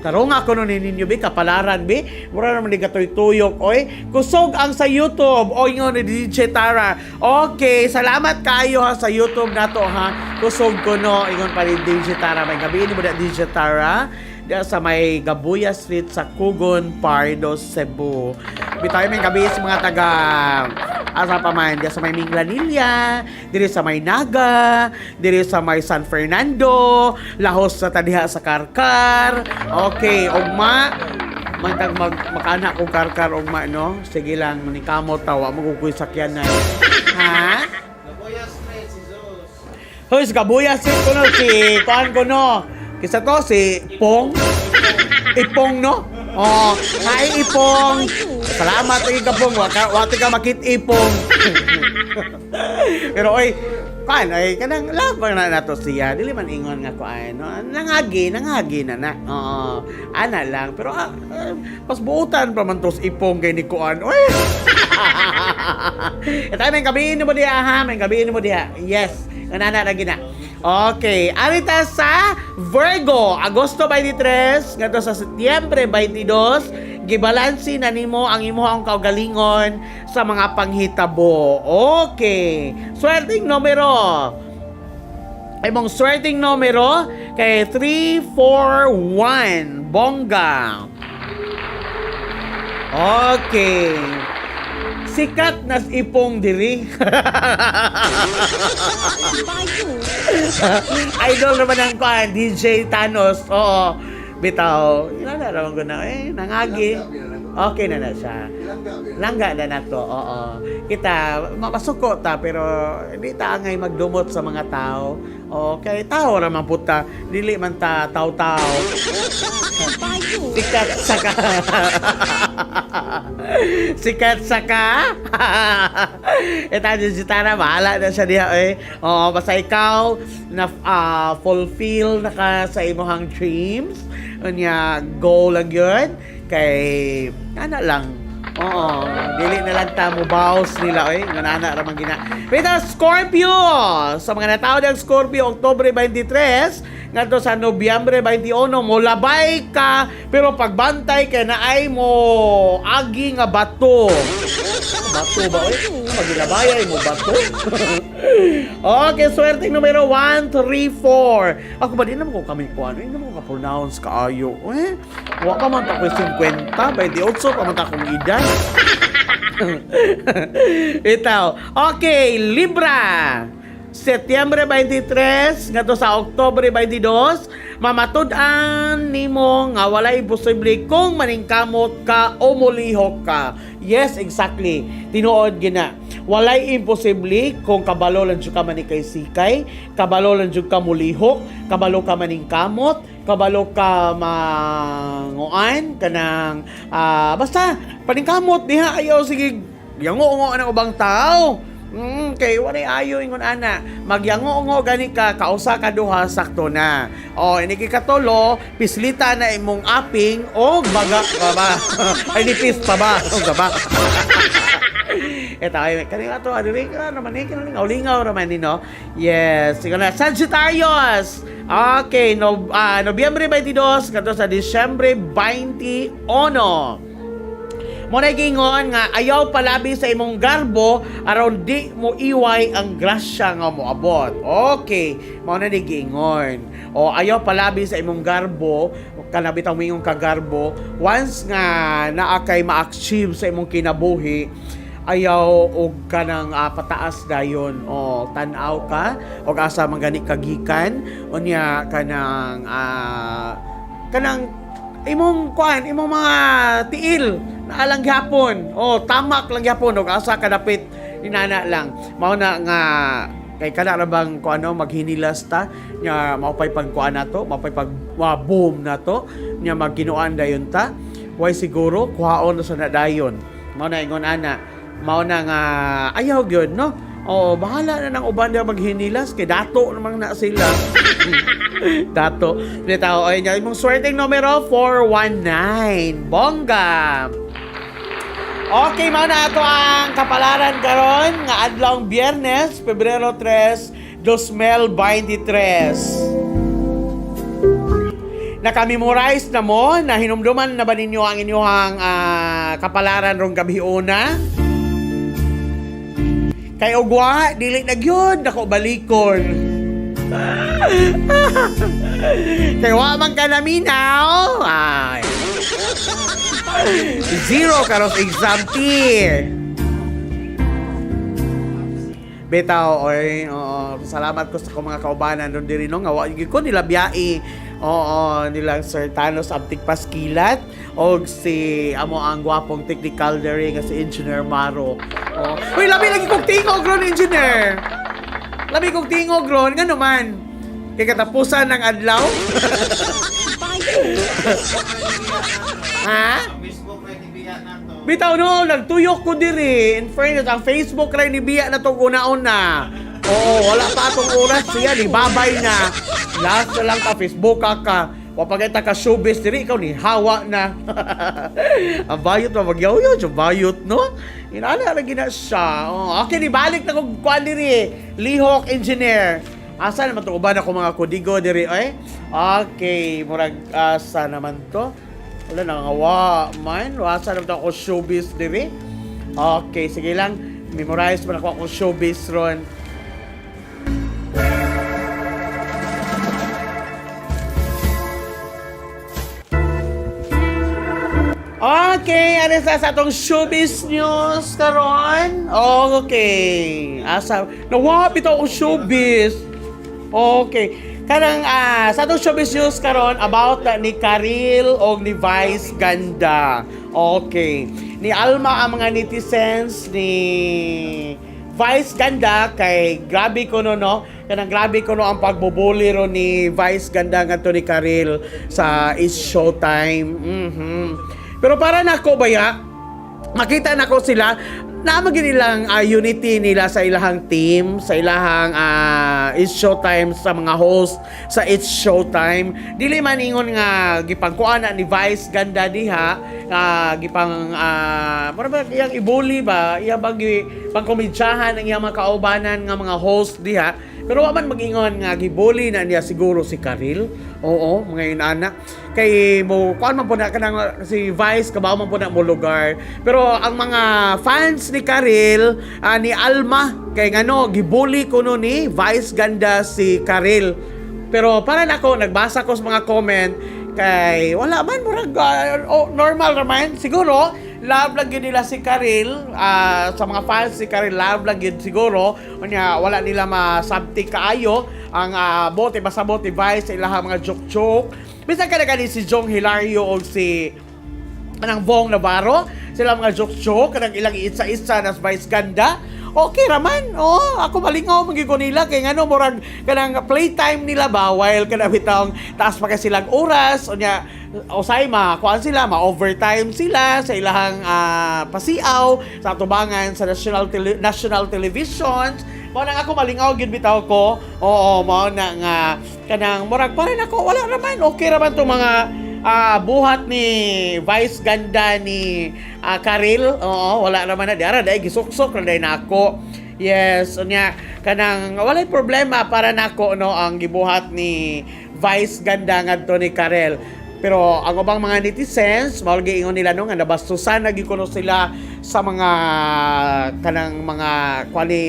A: Tarong ako nun ninyo, bi, kapalaran, bi. Mura naman ni katoy-tuyok, oy. Kusog ang sa YouTube, oy nga ni DJ Tara. Okay, salamat kayo ha sa YouTube na to, ha. Kusog ko, no. Ingon pa ni DJ Tara. May gabi ni mo na DJ Tara. Diyan sa may Gabuya Street sa Kugon, Pardo, Cebu. Bitaw may gabi sa mga taga asa pa man, diyan sa may Minglanilla, diri sa may Naga, diri sa may San Fernando, lahos sa tadiha sa Karkar. Okay, ugma mantag makana kong Karkar ugma, no? Sige lang, manikamo tawa mo kukuy sakyan na. Ha?
B: Gabuya Street, si Zeus.
A: Hoy, sa Gabuya Street ko no, si kuan ko no. Kisa to si Pong. Ipong, no? Oh, hi Ipong. Salamat kay Kapong. Wati ka makit Ipong. Pero oy, kan ay kanang love na nato siya. Dili man ingon nga ko ay no. Nangagi na. Oo. Ana lang, pero pas buutan pa man tos Ipong kay ni kuan. Oy. Ito may gabi mo diha ha, may gabi mo diha. Yes. Nanana lagi na. Okay, arita sa Virgo, Agosto 23 ngadto sa Setyembre 22, gibalansi na nimo ang imong kaugalingon sa mga panghitabo. Okay. Swerteng numero. Imong swerteng numero kay 341, bongga. Okay. Sikat nas Ipong diri. Idol naman ang kuan, DJ Thanos. Oo. Bitaw. Inalarawan ko na. Nangagi. Okay na siya. Langga na to. Oo. Kita, mapasuko ta, pero hindi ta angay magdumot sa mga tao. Okay, tao naman puta. Dili man ta tao-tao. Sikat saka. Sikat saka. Eta si Tara, bahala na siya diha eh. Oh, basta ikaw na fulfill na ka sa imong dreams. Unya goal lang yun. Kay ana lang. Oo, dili na lang ta mo bows nila oy, nganana ra man gina. Pero Scorpio, sa mga natao ng Scorpio, Oktubre 23 ngadto sa Nobyembre 21 mo labay ka, pero pagbantay kay naay mo agi nga bato. Bato ba oy? Magilabay mo bato. Okay, swerte numero 134. Ako ba din naman ko kami ko ano, hindi naman ko ka-pronounce kaayo. Wa pa man ta ko 50, 28 pa man ta kong edad. Ito. Okay, Libra. Setyembre 23 ngadto sa Oktubre 22, mamatud-an nimo nga walay posible kung maningkamot ka o mulihok ka. Yes, exactly. Tinuod gina. Walay imposible kung kabalo lang jud ka manikay sikay, kabalo lang jud ka mulihok, kabalo ka maningkamot, kabalo ka manguan kanang basta paningkamot diha ayaw sige yango-ngo ang ubang tao. Kay walay ayo ingon ana. Magyango-ngo gani ka kausa ka duha sakto na. O ini katulo, pislita na imong aping o baga ba. Ay nipis pa ba? O gaba. Ito ay kanila to adiri ka naman ni kinaling lingaw raman ni no. Yes, sige na Sagittarius. Okay, Nobyembre 22 kadto sa Disyembre 21. Muna gingon nga ayaw palabi sa imong garbo aron di mo iway ang grasya nga moabot. Okay, muna ni gingon. O ayaw palabi sa imong garbo kanabitang mingong kagarbo, once nga naa kay ma-achieve sa imong kinabuhi, ayaw og kanang pataas dayon o tan-aw ka og asa mangani kagikan unya kanang imong kuan, imong mga tiil na alang gyapon o tamak lang gyapon og asa kadapit inana lang. Mao na nga kay kana ra bang kuano maghinilas ta nya maupay pagkuan nato, maupay pag boom nato nya magkinuan dayon ta. Way siguro kuhaon sa nadayon. Mao na ingon ana, mao na nga ayaw gyud no. Oh, bahala na nang uban na maghinilas kay dato namang na sila. Dato. Bitaw ay nya imong swerteng numero 419. Bongga. Okay, mao na ato ang kapalaran karon nga adlawng Biyernes, Pebrero 3, 2023. Nakamemorize na mo, na hinumduman na ba ninyo ang inyong kapalaran rong gabiuna? Kay ugwa, dili na gyud nako balikon. Kay wa man ka naminaw. Ay. Zero karos exam tier. Betaw, oy, salamat ko sa mga kaubanan doon diri no nga wa gyud ko nila biyai. Oo, nilang Sir Thanos Abtik Paskilat og si amo ang gwapong technical diri nga si Engineer Maro. Oh. Uy, labi lagi kong tingog ron, Engineer. Labi kong tingog ron, nga naman. Kay katapusan ng adlaw. Ha?
B: Facebook rin ibiya na to.
A: Bitaw no, nagtuyok ko diri. In fairness, ang Facebook rin ni Biya na itong una-una. Oo, wala pa atong oras siya, ni babay na. Last na lang ka, Facebook ka. Wapagay ta ka showbiz diri, ikaw ni hawa na. Ang bayot na magyaw-yaw, yung bayot, no? Inala na gina siya. Oh, okay, ni balik na kong kuan diri. Lihok Engineer. Asa naman ito? Uban ako mga kudigo diri, eh? Okay, murag asa naman to? Wala nangawa man. Asa naman ito ako showbiz diri? Okay, sige lang. Memorize man ako showbiz ron. Okay, ano sa atong showbiz news karon? Okay. Asa nawa bitaw ko showbiz. Okay. Kanang sa atong showbiz news karon about ni Karil o ni Vice Ganda. Okay. Ni Alma ang mga netizens ni Vice Ganda kay grabe ko no. Kanang grabe ko no ang pagbubuli ro ni Vice Ganda ngadto ni Karil sa It's Showtime. Pero para nako baya, makita nako sila na maging ilang unity nila sa ilahang team, sa ilahang It's Showtime sa mga host sa It's Showtime. Dili man ingon nga gipangkuana ni Vice Ganda diha, gipang para iyang ibuli ba, iya bang pangkomedyahan ang iyang mga kaubanan nga mga host diha. Pero wa man mag-ingon nga gibuli na niya siguro si Karil. Oo, mga inana. Kay mo kuan man po na kanang si Vice kabaw man po na mo lugar. Pero ang mga fans ni Karil, ni Alma kay ngano gibuli kuno ni Vice Ganda si Karil. Pero para nako nagbasa ko sa mga comment kay wala man murag normal naman siguro. Love lang yun nila si Karil, sa mga fans si Karil, love lang yun siguro. Kanya, wala nila masabti kaayo ang bote, basta bote Vice sa ilaha mga joke-joke. Bisa ka na ganit si Jong Hilario o si kanang Bong Navarro, sila mga joke-joke, kanang ilang isa-isa na Vice Ganda. Okay raman, ako malingaw magiging nila kay ngano murag kanang playtime nila ba while kana bitang taas pa kasi silang oras o nya usay kuan sila overtime sila sa ilahang pasiaw sa atubangan sa national televisions. Mao nang ako malingaw gyud bitaw ko. Oo, mao na nga kanang murag pa rin ako wala raman okay raman tong mga buhat ni Vice Ganda ni Karil. Oo, wala naman na diara dai gisuksok ra dai nako. Yes, unya kanang walay problema para nako no ang gibuhat ni Vice Ganda ngadto ni Karil. Pero ang ubang mga netizens, mao giingon nila no nga nabastusan na gikuno sila sa mga kanang mga kwali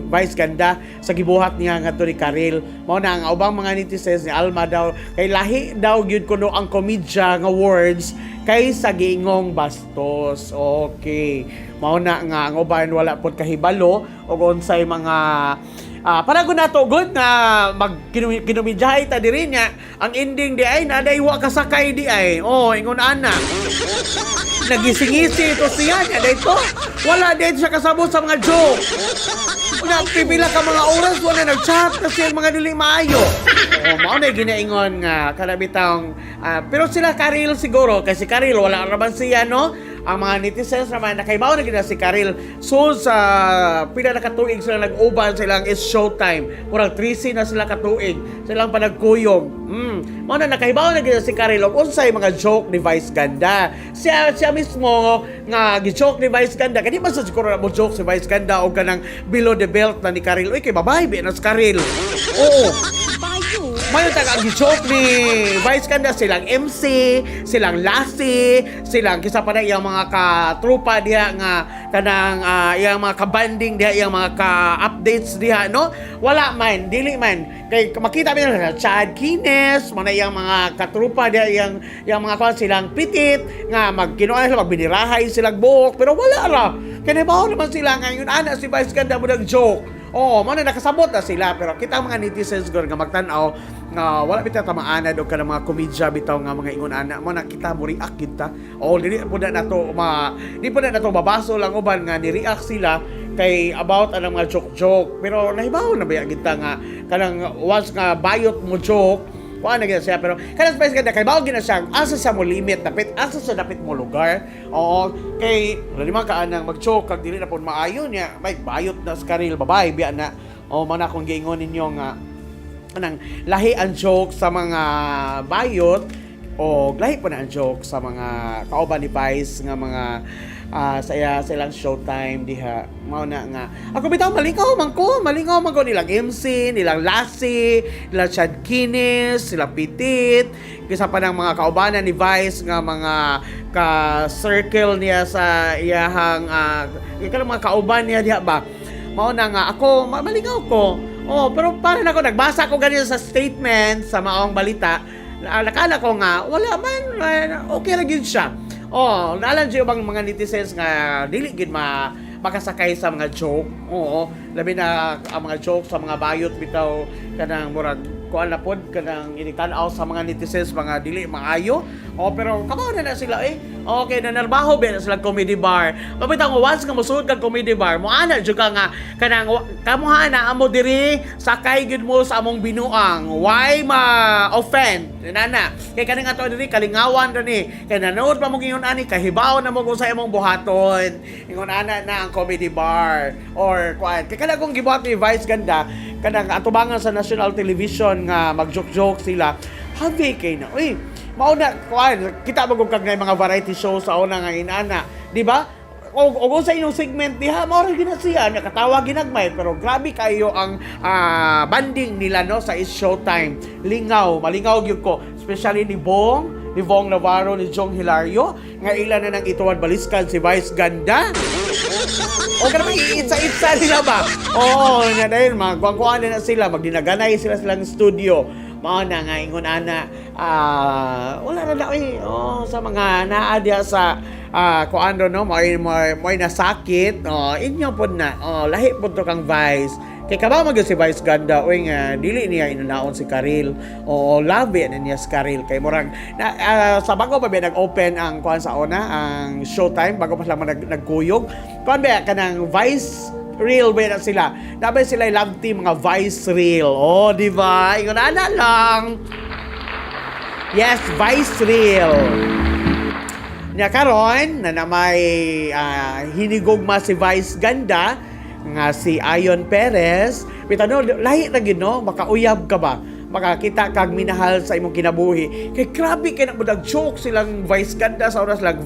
A: vice ganda sa gibuhat niya ngadto ni Karil. Mao na ang ubang mga netizens ni Alma daw kay lahi daw gyud kuno ang komedya nga words kaysa giingong bastos. Okay. Mao na nga ang uban wala pod kahibalo og unsay mga para ko nato good na kinumidyahay ta diri nya ang ending di ay naday wa kasakay di ay ingon ana nagisingisi ito siya nya dito wala din siya kasabot sa mga joke pipila ka mga oras wala nag-chat kasi mga dili maayo mao na ginaingon nga kalabitang pero sila Karil siguro kasi Karil wala raman siya no ang mga netizens naman nakaibaw na gina si Karil so sa pila na katuig sila nag-uban silang is showtime murag 13 na sila katuig silang panagkuyog mao na nakaibaw na gina si Karil og unsay mga joke ni Vice Ganda siya mismo nga gi-joke ni Vice Ganda kani ba sa siguro na mo joke si Vice Ganda og kanang below the belt na ni Karil kay babae bi na si Karil oo Mayo taga gi-joke ni Vice Ganda silang MC, silang Lassie, silang kisa pa na iyang mga katrupa diha nga kanang iyang mga kabanding diha iyang mga ka-updates diha no. Wala man, dili man. Kay makita mi na Chad Kines, mga iyang mga katrupa diha iyang mga kon silang pitit nga magkinuha sila magbinirahay silang buhok pero wala ra. Kani mao naman sila ngayon ana si Vice Ganda mo nag-joke. Mo na nakasabot na sila pero kita ang mga netizens gor nga magtan-aw nga wala bitaw ta maanad og kanang mga komedya bitaw nga mga ingon ana mo nakita mo react kita dili po na nato di po na nato babaso lang uban nga ni-react sila kay about anang mga joke pero nahibaw na ba kita nga kanang once nga bayot mo joke kuha na gina siya pero kanang Vice Ganda kay bago gina siya asa sa mo limit asa sa dapit mo lugar kay lima ka anang mag-joke kag dili na pud maayo niya may bayot na sa Karil babae biya na mana kung giingon ninyo nga anang lahi ang joke sa mga bayot o lahi po na ang joke sa mga kauban ni Vice nga mga sa ilang showtime diha mao na nga ako bitaw malingaw man ko nilang MC nilang Lassie nilang Chad Kines nilang Pitit kisa pa ng mga kaubanan ni Vice nga mga ka-circle niya sa iyahang mga kauban niya diha ba mao na nga ako malingaw ko pero para na ako nagbasa ko ganito sa statement sa maong balita nakala ko nga wala man okay ra gyud siya naalan siya bang mga netizens nga dili gid makasakay sa mga joke. Labi na ang mga joke sa mga bayot bitaw kanang murag kuan na pod kanang initan-aw sa mga netizens mga dili maayo. Pero kamo na sila okay na narbaho ba na sila comedy bar. Mabitaw mo once nga mosuod kag comedy bar mo ana jud ka nga kanang kamuha na amo diri sakay gid mo sa among binuang. Why ma-offend? Nana kay kaning ato diri kalingawan ra ni kay nanood pa mo ingon ani kahibaw na mo sa imong buhaton. Ingon ana na ang comedy bar or kuan kay kada kong gibuhat ni Vice Ganda kanang atubangan sa national television nga mag-joke sila habi kay na mao na kuan kita magug kag mga variety show sa una nga inana di ba o sa inyong segment diha mao ra gina siya nakatawa ginagmay pero grabe kayo ang banding nila no sa is showtime malingaw gyud ko especially ni Bong Navarro ni Jong Hilario nga ilan na nang ituwan baliskan si Vice Ganda kada iitsa nila ba nga dahil magkuan na sila magdinaganay silang studio mao na nga ingon ana wala na sa mga naa diha sa kuan no mo'y nasakit inyo pod na lahi pod to kang Vice kay kabaw mag si Vice Ganda nga dili niya inunaon si Karil labi na niya si Karil kay murag sa bago pa ba nag-open ang kuan sa una ang showtime bago pa lang nagkuyog kuan ba kanang Vice Real ba na sila dapat sila love team mga Vice Real di ba ingon ana lang yes Vice Real nya karon na may hinigugma si Vice Ganda nga si Ayon Perez bitano lahi ra gid no makauyab ka ba makakita kag minahal sa imong kinabuhi. Kay grabe kay nagbudag joke silang Vice Ganda sa oras lang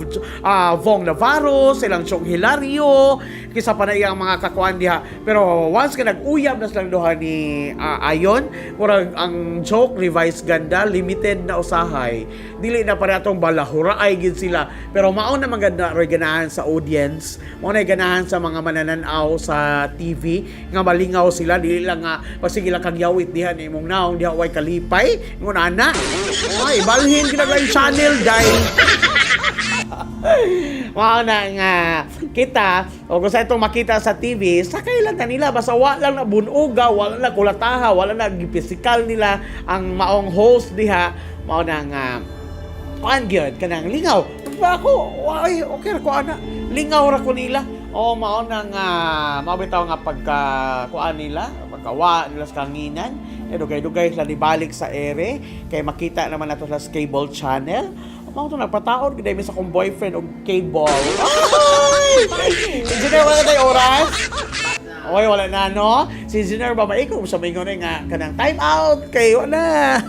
A: Vong Navarro, silang Chong Hilario, kisa pa na iyang mga kakuan diha. Pero once ka nag-uyab na silang duha ni Ayon, murag ang joke ni Vice Ganda limited na usahay. Dili na para atong balahuraay gid sila. Pero mao na maganda roy ganahan sa audience, mao na ganahan sa mga manananaw sa TV nga malingaw sila, dili lang nga pasige lang kag yawit diha ni imong naong diha way kalipay ingon ana. Ay balhin kinagay channel dai. Mao na nga kita o kung sa itong makita sa TV, sakay lang kanila basta wala lang na bunuga, wala na kulataha, wala na gipisikal nila ang maong host diha. Mao na nga kuan gyud kanang lingaw. Pa ako, ay okay ra ko ana. Lingaw ra ko nila. O mao na nga mabitaw nga pagka kuan nila, pagkawa nila sa kanginan. Dugay-dugay sila nibalik sa ere kay makita naman nato sa cable channel. Mao to nagpataod gid mi sa kong boyfriend og cable. Ay! Engineer wala tay oras. Oy, wala na, no? Si Engineer babae ko sa mingon nga kanang time out kay wala.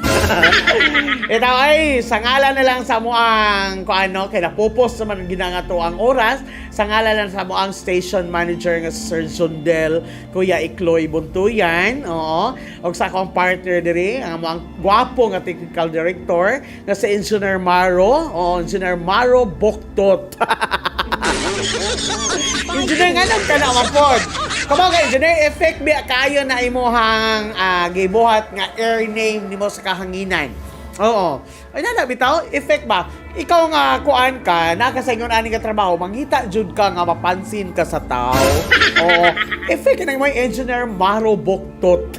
A: Ito ay sa ngalan na lang sa mo ang kuano kay napupos naman ginanga to ang oras. Sa ngalan lang sa mo ang station manager nga si Sir Sundel, Kuya Ikloy Buntuyan, oo. Og sa akong partner diri ang mo ang gwapo nga technical director nga si Engineer Maro, Engineer Maro Boktot. Engineer nga nang kana mapod. Kamo kay engineer effect bi kayo na imuhang gibuhat nga air name nimo sa kahanginan. Oo. Ay nana bitaw effect ba? Ikaw nga kuan ka nakasayon ani ka trabaho mangita jud ka nga mapansin ka sa tao. Oo. Effect ka mo engineer Maro Boktot.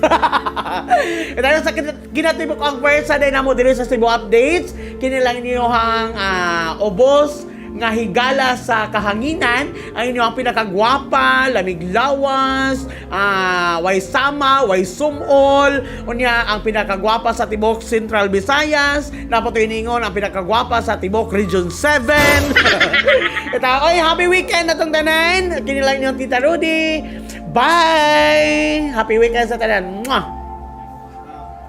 A: Ito sa ginatibok ang pwersa din namo diri sa Cebu Updates. Kini lang inyong ubos nga higala sa kahanginan ang inyong pinakagwapa, lamiglawas, way sama, way sumol, unya ang pinakagwapa sa Tibok Central Visayas, napotoy ningon ang pinakagwapa sa Tibok Region 7. Ito, oy, happy weekend natong tanan. Kinilang inyong Tita Rudy. Bye! Happy weekend sa tanan. Mwah!